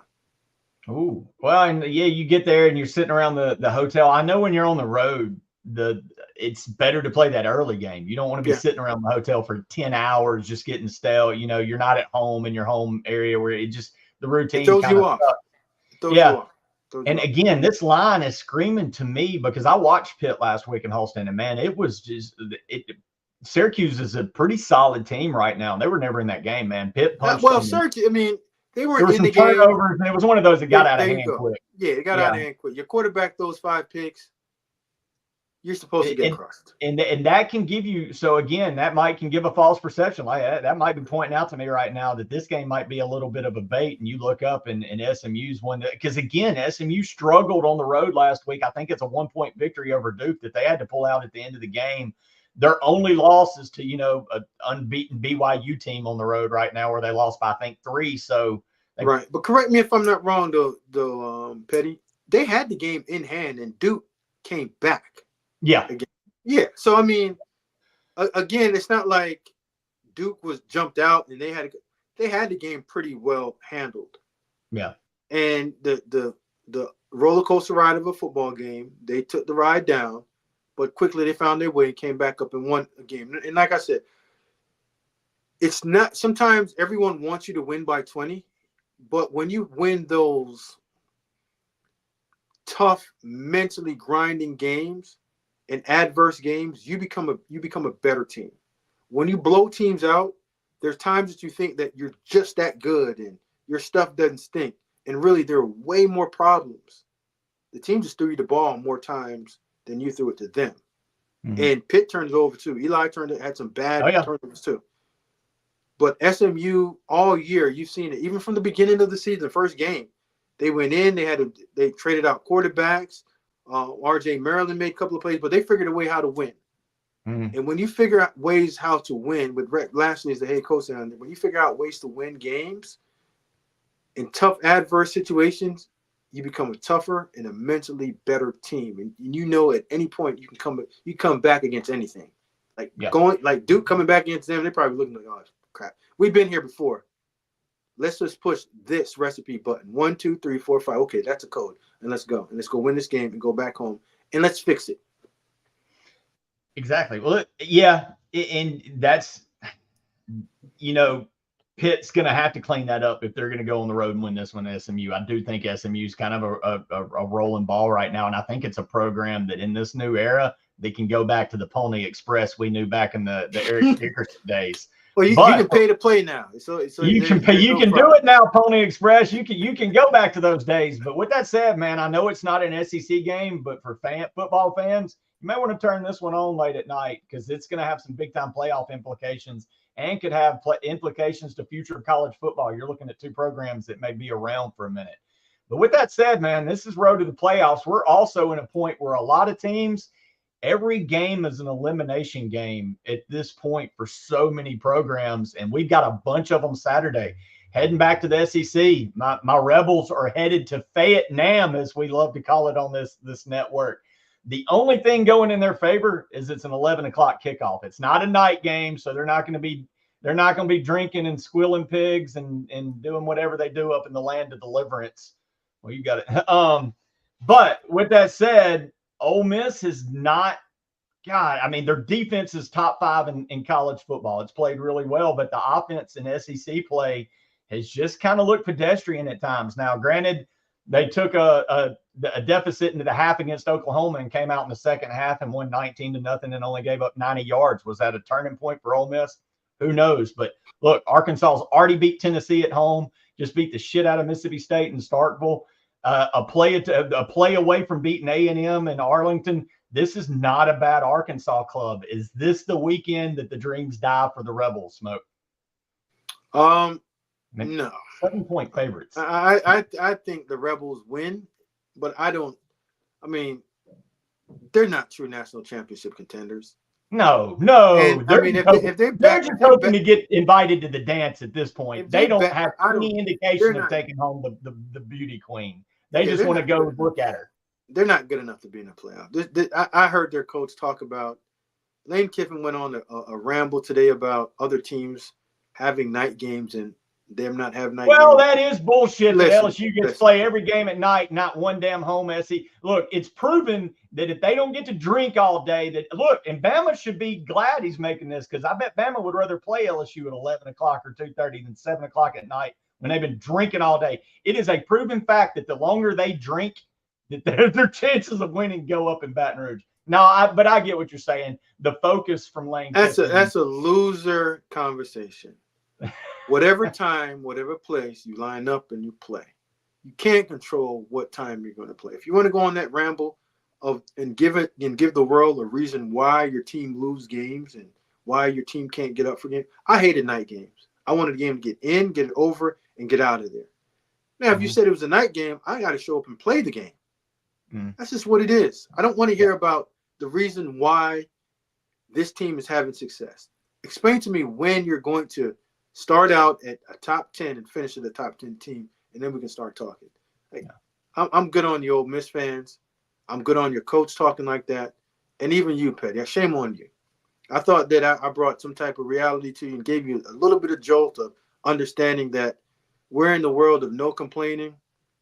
Oh, well, and yeah, you get there and you're sitting around the hotel. I know when you're on the road, it's better to play that early game. You don't want to be sitting around the hotel for 10 hours just getting stale. You're not at home in your home area where the routine throws you off. And again, this line is screaming to me because I watched Pitt last week in Holston, and man, it was just Syracuse is a pretty solid team right now. They were never in that game, man. Pitt punched Well, them. Syracuse, I mean, they There weren't were in some the game. turnovers, and it was one of those that got out of There you hand go. quick. Yeah, it got out of hand quick. Your quarterback those 5 picks, you're supposed to get crushed. And that can give you, so again, that can give a false perception. Like that might be pointing out to me right now that this game might be a little bit of a bait, and you look up and SMU's one that, because again, SMU struggled on the road last week. I think it's a 1-point victory over Duke that they had to pull out at the end of the game. Their only loss is to, an unbeaten BYU team on the road right now, where they lost by, I think, 3. So right. But correct me if I'm not wrong, though, Petty. They had the game in hand, and Duke came back. Yeah. Again. Yeah. So, I mean, again, it's not like Duke was jumped out and they had the game pretty well handled. Yeah. And the roller coaster ride of a football game, they took the ride down, but quickly they found their way and came back up and won a game. And like I said, it's not, sometimes everyone wants you to win by 20, but when you win those tough, mentally grinding games and adverse games, you become a better team. When you blow teams out, there's times that you think that you're just that good and your stuff doesn't stink, and really there are way more problems. The team just threw you the ball more times than you threw it to them. Mm-hmm. And Pitt turned it over too. Eli had some bad turnovers too. But SMU all year, you've seen it. Even from the beginning of the season, the first game, they went in. They traded out quarterbacks. RJ Maryland made a couple of plays, but they figured a way how to win. Mm-hmm. And when you figure out ways how to win, with Rhett Lashley as the head coach down there, when you figure out ways to win games in tough, adverse situations, you become a tougher and a mentally better team. And you know at any point you come back against anything. Like Duke coming back against them, they're probably looking like, oh crap, we've been here before. Let's just push this recipe button. 1, 2, 3, 4, 5. Okay, that's a code. And let's go. And let's go win this game and go back home. And let's fix it. Exactly. Well, yeah. And that's, Pitt's going to have to clean that up if they're going to go on the road and win this one at SMU. I do think SMU is kind of a rolling ball right now. And I think it's a program that in this new era, they can go back to the Pony Express we knew back in the Eric Dickerson days. Well, you can pay to play now. So you can do it now, Pony Express. You can go back to those days. But with that said, man, I know it's not an SEC game, but for football fans, you may want to turn this one on late at night because it's going to have some big time playoff implications and could have implications to future college football. You're looking at 2 programs that may be around for a minute. But with that said, man, this is road to the playoffs. We're also in a point where a lot of teams, every game is an elimination game at this point for so many programs, and we've got a bunch of them Saturday. Heading back to the SEC, my Rebels are headed to Fayetteville, as we love to call it on this network. The only thing going in their favor is it's an 11 o'clock kickoff. It's not a night game, so they're not going to be drinking and squealing pigs and doing whatever they do up in the land of deliverance. Well, you got it. But with that said, Ole Miss is not, God, I mean, their defense is top 5 in college football. It's played really well, but the offense in SEC play has just kind of looked pedestrian at times. Now, granted, they took a deficit into the half against Oklahoma and came out in the second half and won 19-0 and only gave up 90 yards. Was that a turning point for Ole Miss? Who knows? But look, Arkansas's already beat Tennessee at home, just beat the shit out of Mississippi State in Starkville. A play away from beating A&M in Arlington. This is not a bad Arkansas club. Is this the weekend that the dreams die for the Rebels, Smoke? No. 7-point favorites. I think the Rebels win, but they're not true national championship contenders. No. And, They're just hoping to get invited to the dance at this point. They don't have any indication of taking home the beauty queen. They just want to go look at her. They're not good enough to be in the playoff. I heard their coach talk about, Lane Kiffin went on a ramble today about other teams having night games and them not having night games. Well, that is bullshit. LSU gets to play every game at night, not one damn home SEC. Look, it's proven that if they don't get to drink all day, and Bama should be glad he's making this, because I bet Bama would rather play LSU at 11 o'clock or 2:30 than 7 o'clock at night when they've been drinking all day. It is a proven fact that the longer they drink, that their chances of winning go up in Baton Rouge. No, but I get what you're saying. The focus from Lane Kiffin. That's a loser conversation. Whatever time, whatever place you line up and you play, you can't control what time you're going to play. If you want to go on that ramble and give the world a reason why your team lose games and why your team can't get up for games. I hated night games. I wanted the game to get in, get it over, and get out of there. Now, if you said it was a night game, I got to show up and play the game. That's just what it is. I don't want to hear about the reason why this team is having success. Explain to me when you're going to start out at a top 10 and finish at a top 10 team, and then we can start talking. I'm good on you, Ole Miss fans. I'm good on your coach talking like that. And even you, Petty. Shame on you. I thought that I brought some type of reality to you and gave you a little bit of jolt of understanding that we're in the world of no complaining,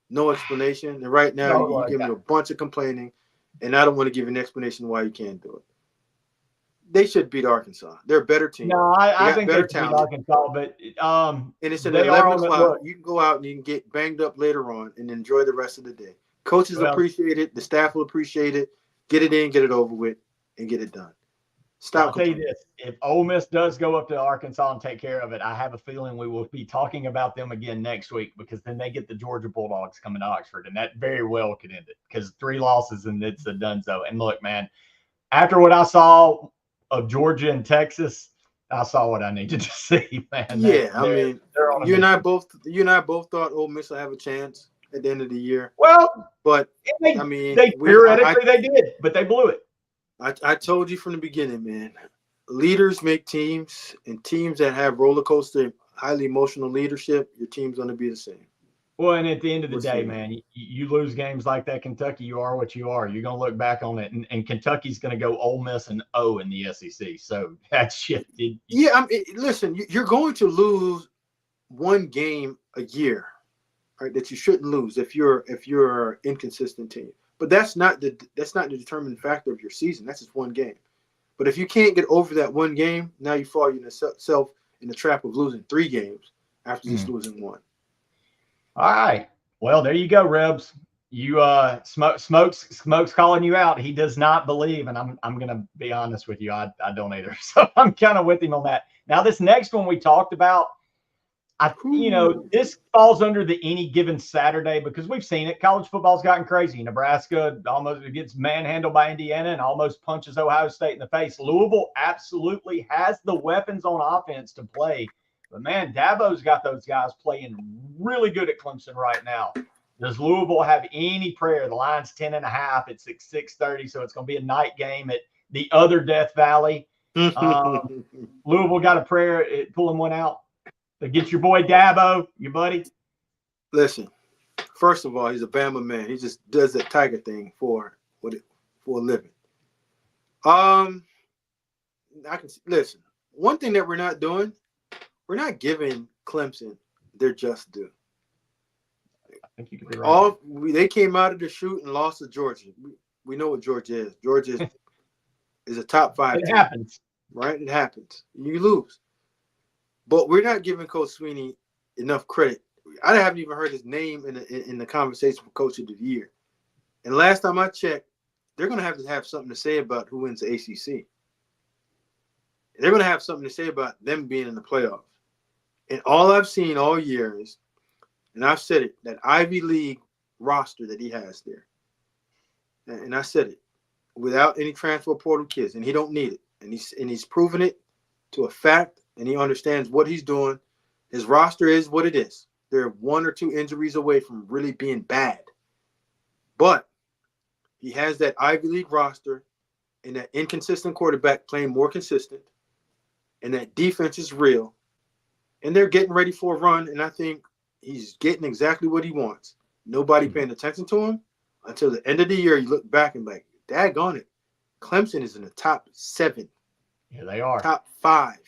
no explanation. And right now, you're giving me a bunch of complaining, and I don't want to give you an explanation why you can't do it. They should beat Arkansas. They're a better team. No, I think they beat Arkansas, but and it's at 11 o'clock. You can go out and you can get banged up later on and enjoy the rest of the day. Coaches appreciate it. The staff will appreciate it. Get it in, get it over with, and get it done. Stop. I'll tell you this: if Ole Miss does go up to Arkansas and take care of it, I have a feeling we will be talking about them again next week, because then they get the Georgia Bulldogs coming to Oxford, and that very well could end it, because 3 losses and it's a donezo. And look, man, after what I saw of Georgia and Texas, I saw what I needed to see, man. Yeah, I mean, you and I both thought Ole Miss will have a chance at the end of the year. Well, but they theoretically they did, but they blew it. I told you from the beginning, man. Leaders make teams, and teams that have roller coaster, highly emotional leadership, your team's going to be the same. Well, and at the end of the day, man, you lose games like that, Kentucky, you are what you are. You're going to look back on it, and Kentucky's going to go Ole Miss and 0 in the SEC. So that shit. Yeah, listen, you're going to lose one game a year, right? That you shouldn't lose if you're an inconsistent team. But that's not the determining factor of your season. That's just one game. But if you can't get over that one game, now you fall yourself in the trap of losing 3 games after just losing 1. All right. Well, there you go, Rebs. You Smoke's calling you out. He does not believe, and I'm gonna be honest with you. I don't either. So I'm kind of with him on that. Now, this next one we talked about, this falls under the any given Saturday, because we've seen it. College football's gotten crazy. Nebraska almost gets manhandled by Indiana and almost punches Ohio State in the face. Louisville absolutely has the weapons on offense to play. But, man, Dabo's got those guys playing really good at Clemson right now. Does Louisville have any prayer? The line's 10.5. It's at 6:30, so it's going to be a night game at the other Death Valley. Louisville got a prayer at pulling one out. So get your boy Dabo, your buddy. Listen, first of all, he's a Bama man. He just does that Tiger thing for a living. I can listen. One thing that we're not doing, we're not giving Clemson their just due. I think you could be right. They came out of the chute and lost to Georgia. We know what Georgia is. Georgia is a top 5 It team. happens. Right? It happens. You lose. But we're not giving Coach Sweeney enough credit. I haven't even heard his name in the conversation for Coach of the Year. And last time I checked, they're going to have something to say about who wins the ACC. They're going to have something to say about them being in the playoffs. And all I've seen all year is, and I've said it, that Ivy League roster that he has there. And I said it, without any transfer portal kids, and he don't need it. And he's proven it to a fact. And he understands what he's doing. His roster is what it is. They're 1 or 2 injuries away from really being bad. But he has that Ivy League roster and that inconsistent quarterback playing more consistent. And that defense is real. And they're getting ready for a run. And I think he's getting exactly what he wants. Nobody paying attention to him until the end of the year. You look back and like, daggone it. Clemson is in the top 7. Yeah, they are. Top 5.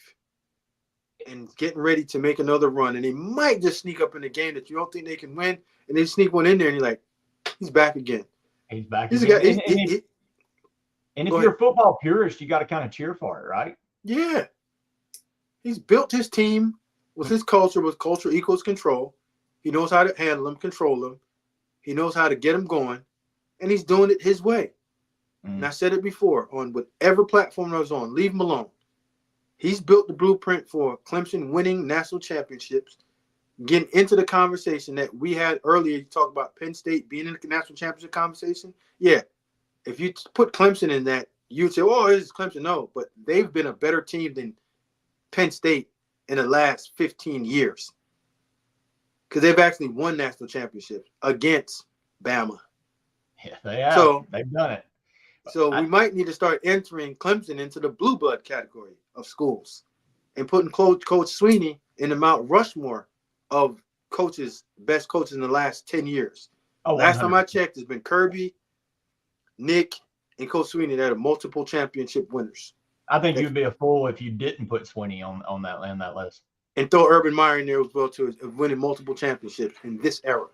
And getting ready to make another run. And they might just sneak up in a game that you don't think they can win. And they sneak one in there and you're like, he's back again. He's back again. And if you're a football purist, you got to kind of cheer for it, right? Yeah. He's built his team with his culture, with culture equals control. He knows how to handle them, control them. He knows how to get them going. And he's doing it his way. And I said it before, on whatever platform I was on, leave him alone. He's built the blueprint for Clemson winning national championships, getting into the conversation that we had earlier. You talked about Penn State being in the national championship conversation. Yeah, if you put Clemson in that, you'd say, oh, this is Clemson. No, but they've been a better team than Penn State in the last 15 years because they've actually won national championships against Bama. Yeah, they have. So they've done it. So we might need to start entering Clemson into the blue blood category of schools and putting Coach Sweeney in the Mount Rushmore of best coaches in the last 10 years. Oh, last time I checked, it's been Kirby, Nick, and Coach Sweeney that are multiple championship winners. I think you'd be a fool if you didn't put Sweeney on that list. And throw Urban Meyer in there as well too, of winning multiple championships in this era.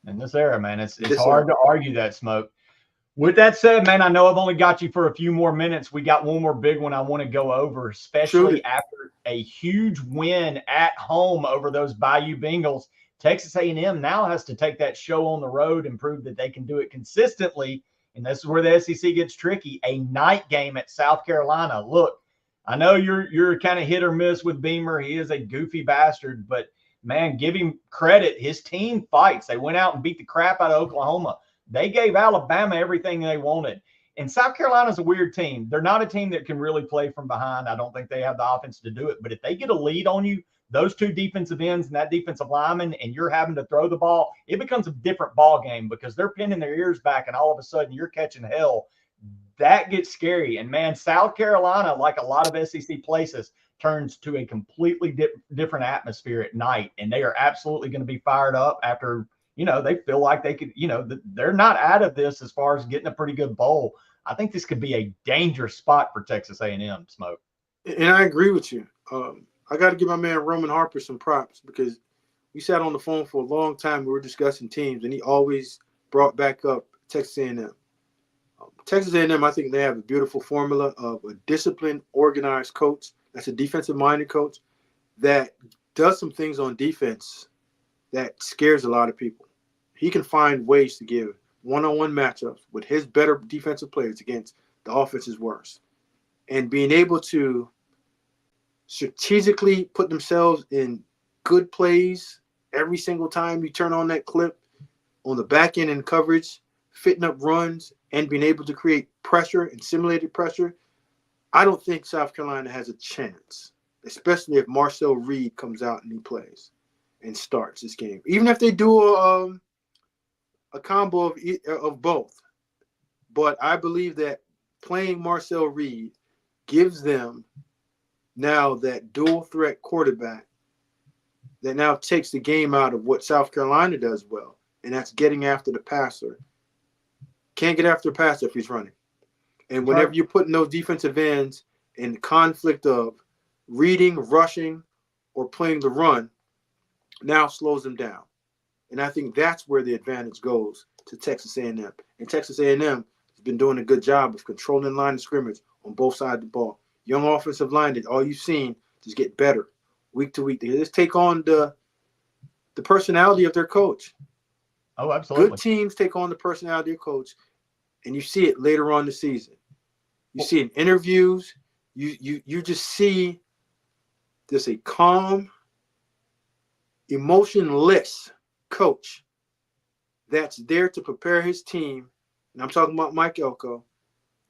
In this era, man, it's hard to argue that, Smoke. With that said, man, I know I've only got you for a few more minutes. We got one more big one I want to go over, especially after a huge win at home over those Bayou Bengals. Texas A&M now has to take that show on the road and prove that they can do it consistently. And this is where the SEC gets tricky. A night game at South Carolina. Look, I know you're kind of hit or miss with Beamer. He is a goofy bastard, but man, give him credit. His team fights. They went out and beat the crap out of Oklahoma. They gave Alabama everything they wanted. And South Carolina's a weird team. They're not a team that can really play from behind. I don't think they have the offense to do it. But if they get a lead on you, those two defensive ends and that defensive lineman, and you're having to throw the ball, it becomes a different ball game because they're pinning their ears back and all of a sudden you're catching hell. That gets scary. And, man, South Carolina, like a lot of SEC places, turns to a completely different atmosphere at night. And they are absolutely going to be fired up after – they feel like they could, they're not out of this as far as getting a pretty good bowl. I think this could be a dangerous spot for Texas A&M, Smoke. And I agree with you. I got to give my man Roman Harper some props because we sat on the phone for a long time. We were discussing teams, and he always brought back up Texas A&M. Texas A&M, I think they have a beautiful formula of a disciplined, organized coach. That's a defensive-minded coach that does some things on defense that scares a lot of people. He can find ways to give one-on-one matchups with his better defensive players against the offense's worst. And being able to strategically put themselves in good plays every single time you turn on that clip on the back end and coverage, fitting up runs, and being able to create pressure and simulated pressure, I don't think South Carolina has a chance, especially if Marcel Reed comes out and he plays and starts this game. Even if they do a combo of both. But I believe that playing Marcel Reed gives them now that dual threat quarterback that now takes the game out of what South Carolina does well, and that's getting after the passer. Can't get after the passer if he's running. And whenever you're putting those defensive ends in conflict of reading, rushing, or playing the run, now slows them down. And I think that's where the advantage goes to Texas A&M. And Texas A&M has been doing a good job of controlling line of scrimmage on both sides of the ball. Young offensive line that all you've seen just get better week to week. They just take on the personality of their coach. Oh, absolutely. Good teams take on the personality of coach, and you see it later on in the season. You see it in interviews. You just see just a calm, emotionless coach that's there to prepare his team, and I'm talking about Mike Elko,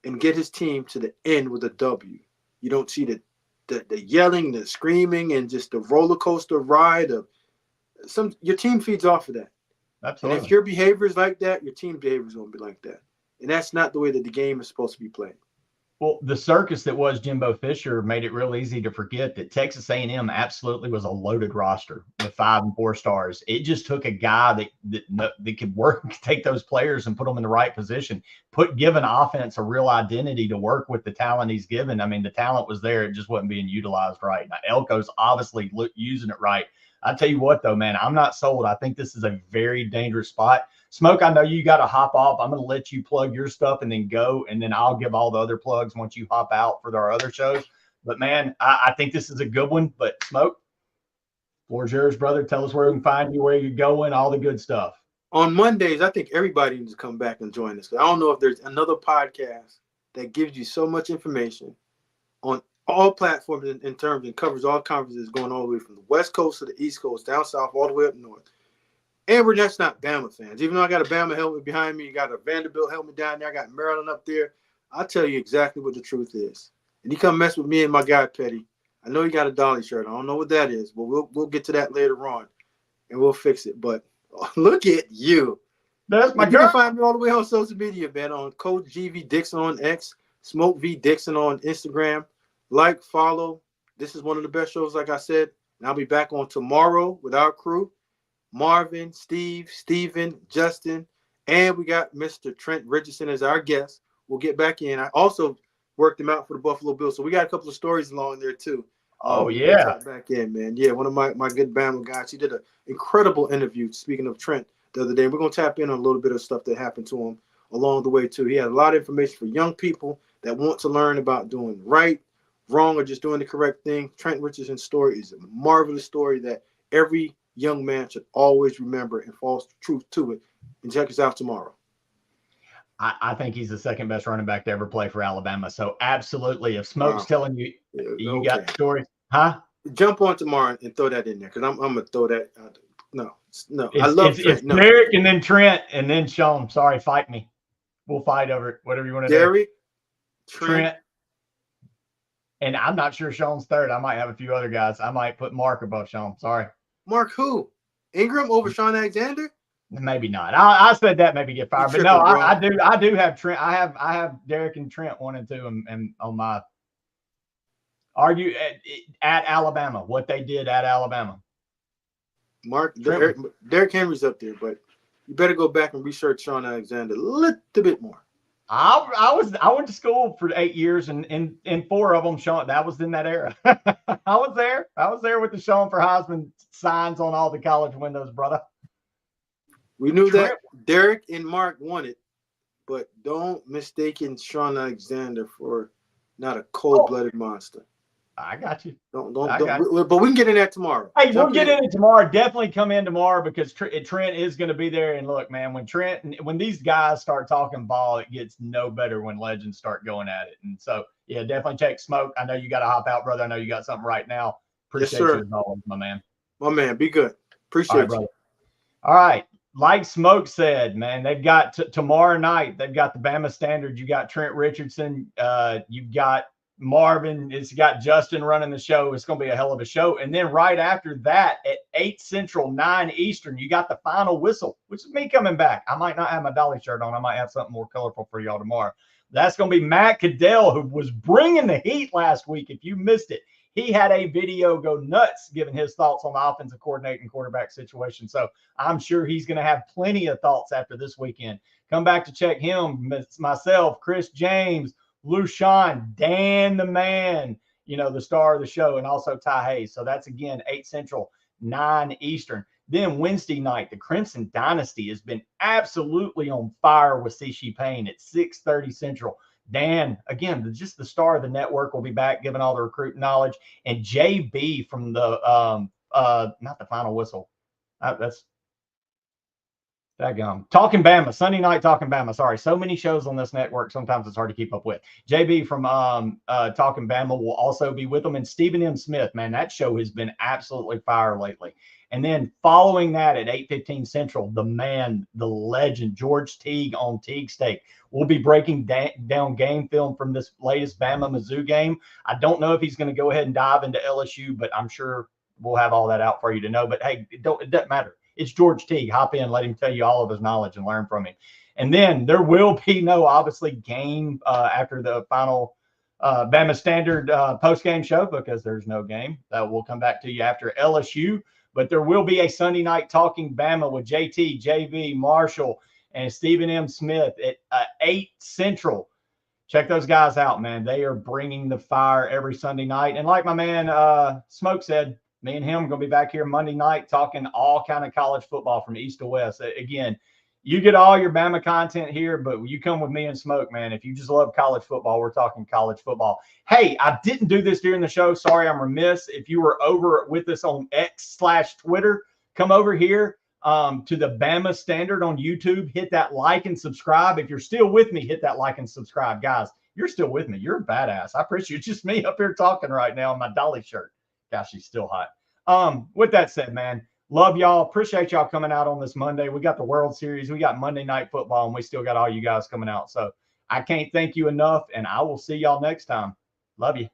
and get his team to the end with a W. You don't see the yelling, the screaming, and just the roller coaster ride of your team feeds off of that. Absolutely. And if your behavior is like that, your team behavior is going to be like that. And that's not the way that the game is supposed to be played. Well, the circus that was Jimbo Fisher made it real easy to forget that Texas A&M absolutely was a loaded roster with 5 and 4 stars. It just took a guy that could work, take those players and put them in the right position, give an offense a real identity to work with the talent he's given. I mean, the talent was there. It just wasn't being utilized right. Now, Elko's obviously using it right. I tell you what, though, man, I'm not sold. I think this is a very dangerous spot. Smoke, I know you got to hop off. I'm going to let you plug your stuff and then go, and then I'll give all the other plugs once you hop out for our other shows. But, man, I think this is a good one. But, Smoke, floor's yours, brother. Tell us where we can find you, where you're going, all the good stuff. On Mondays, I think everybody needs to come back and join us. I don't know if there's another podcast that gives you so much information on all platforms in terms and covers all conferences going all the way from the West Coast to the East Coast, down south, all the way up north. And we're just not Bama fans. Even though I got a Bama helmet behind me, you got a Vanderbilt helmet down there, I got Maryland up there, I'll tell you exactly what the truth is. And you come mess with me and my guy, Petty. I know you got a Dolly shirt. I don't know what that is, but we'll get to that later on, and we'll fix it. But look at you. That's my You girl. can find me all the way on social media, man, on Coach GV Dixon on X, Smoke V Dixon on Instagram. Like, follow. This is one of the best shows, like I said. And I'll be back on tomorrow with our crew. Marvin, Steve, Steven, Justin, and we got Mr. Trent Richardson as our guest. We'll get back in. I also worked him out for the Buffalo Bills, so we got a couple of stories along there too. Oh, yeah. Back in, man. Yeah, one of my good Bama guys. He did an incredible interview, speaking of Trent, the other day. We're going to tap in on a little bit of stuff that happened to him along the way too. He had a lot of information for young people that want to learn about doing right, wrong, or just doing the correct thing. Trent Richardson's story is a marvelous story that every young man should always remember and follow truth to it. And check us out tomorrow. I think he's the second best running back to ever play for Alabama. So absolutely, if Smoke's telling you you got stories, huh? Jump on tomorrow and throw that in there, because I'm gonna throw that out. No. I love Trent. It's Derek and then Trent and then Sean. Sorry, fight me. We'll fight over it. Whatever you want to do. Derek, Trent. And I'm not sure Sean's third. I might have a few other guys. I might put Mark above Sean. Sorry. Mark who? Ingram over Sean Alexander? Maybe not. I said that maybe get fired, but no, I do have Trent. I have Derek and Trent 1 and 2, and on my argue at Alabama, what they did at Alabama. Mark Derek Henry's up there, but you better go back and research Sean Alexander a little bit more. I went to school for 8 years, and in 4 of them, Sean, that was in that era. I was there with the Sean for Heisman signs on all the college windows, brother. We knew that Derek and Mark won it, but don't mistake Sean Alexander for not a cold-blooded monster. I got you. Don't. But we can get in that tomorrow. Hey, we'll get in it tomorrow. Definitely come in tomorrow, because Trent is going to be there. And look, man, when these guys start talking ball, it gets no better when legends start going at it. And so, yeah, definitely check Smoke. I know you got to hop out, brother. I know you got something right now. Appreciate you as always, my man. My man, be good. Appreciate you. Brother. All right. Like Smoke said, man, they've got tomorrow night. They've got the Bama Standard. You got Trent Richardson. You've got Marvin. It's got Justin running the show. It's going to be a hell of a show. And then right after that, at 8 Central, 9 Eastern, you got the final whistle, which is me coming back. I might not have my Dolly shirt on. I might have something more colorful for y'all tomorrow. That's going to be Matt Caddell, who was bringing the heat last week. If you missed it, he had a video go nuts giving his thoughts on the offensive coordinating quarterback situation. So I'm sure he's going to have plenty of thoughts after this weekend. Come back to check him, myself, Chris James, Lushawn, Dan the Man, the star of the show, and also Ty Hayes. So that's, again, 8 Central, 9 Eastern. Then Wednesday night, the Crimson Dynasty has been absolutely on fire with C.C. Payne at 6:30 Central. Dan, again, just the star of the network, will be back giving all the recruit knowledge. And JB from the not the final whistle. That's Talking Bama, Sunday night Talking Bama. Sorry, so many shows on this network. Sometimes it's hard to keep up with. JB from Talking Bama will also be with them. And Stephen M. Smith, man, that show has been absolutely fire lately. And then following that at 8:15 Central, the man, the legend, George Teague on Teague Steak. We'll be breaking down game film from this latest Bama-Mizzou game. I don't know if he's going to go ahead and dive into LSU, but I'm sure we'll have all that out for you to know. But, hey, it doesn't matter. It's George Teague. Hop in, let him tell you all of his knowledge and learn from him. And then there will be no, obviously, game after the final Bama Standard post-game show, because there's no game. We'll come back to you after LSU. But there will be a Sunday night Talking Bama with JT, JV, Marshall, and Stephen M. Smith at 8 Central. Check those guys out, man. They are bringing the fire every Sunday night. And like my man Smoke said, me and him are going to be back here Monday night talking all kind of college football from east to west. Again, you get all your Bama content here, but you come with me and Smoke, man. If you just love college football, we're talking college football. Hey, I didn't do this during the show. Sorry, I'm remiss. If you were over with us on X/Twitter, come over here to the Bama Standard on YouTube. Hit that like and subscribe. If you're still with me, hit that like and subscribe. Guys, You're still with me. You're a badass. I appreciate it. It's just me up here talking right now in my Dolly shirt. Gosh, she's still hot. With that said, man, love y'all. Appreciate y'all coming out on this Monday. We got the World Series. We got Monday Night Football, and we still got all you guys coming out. So I can't thank you enough, and I will see y'all next time. Love you.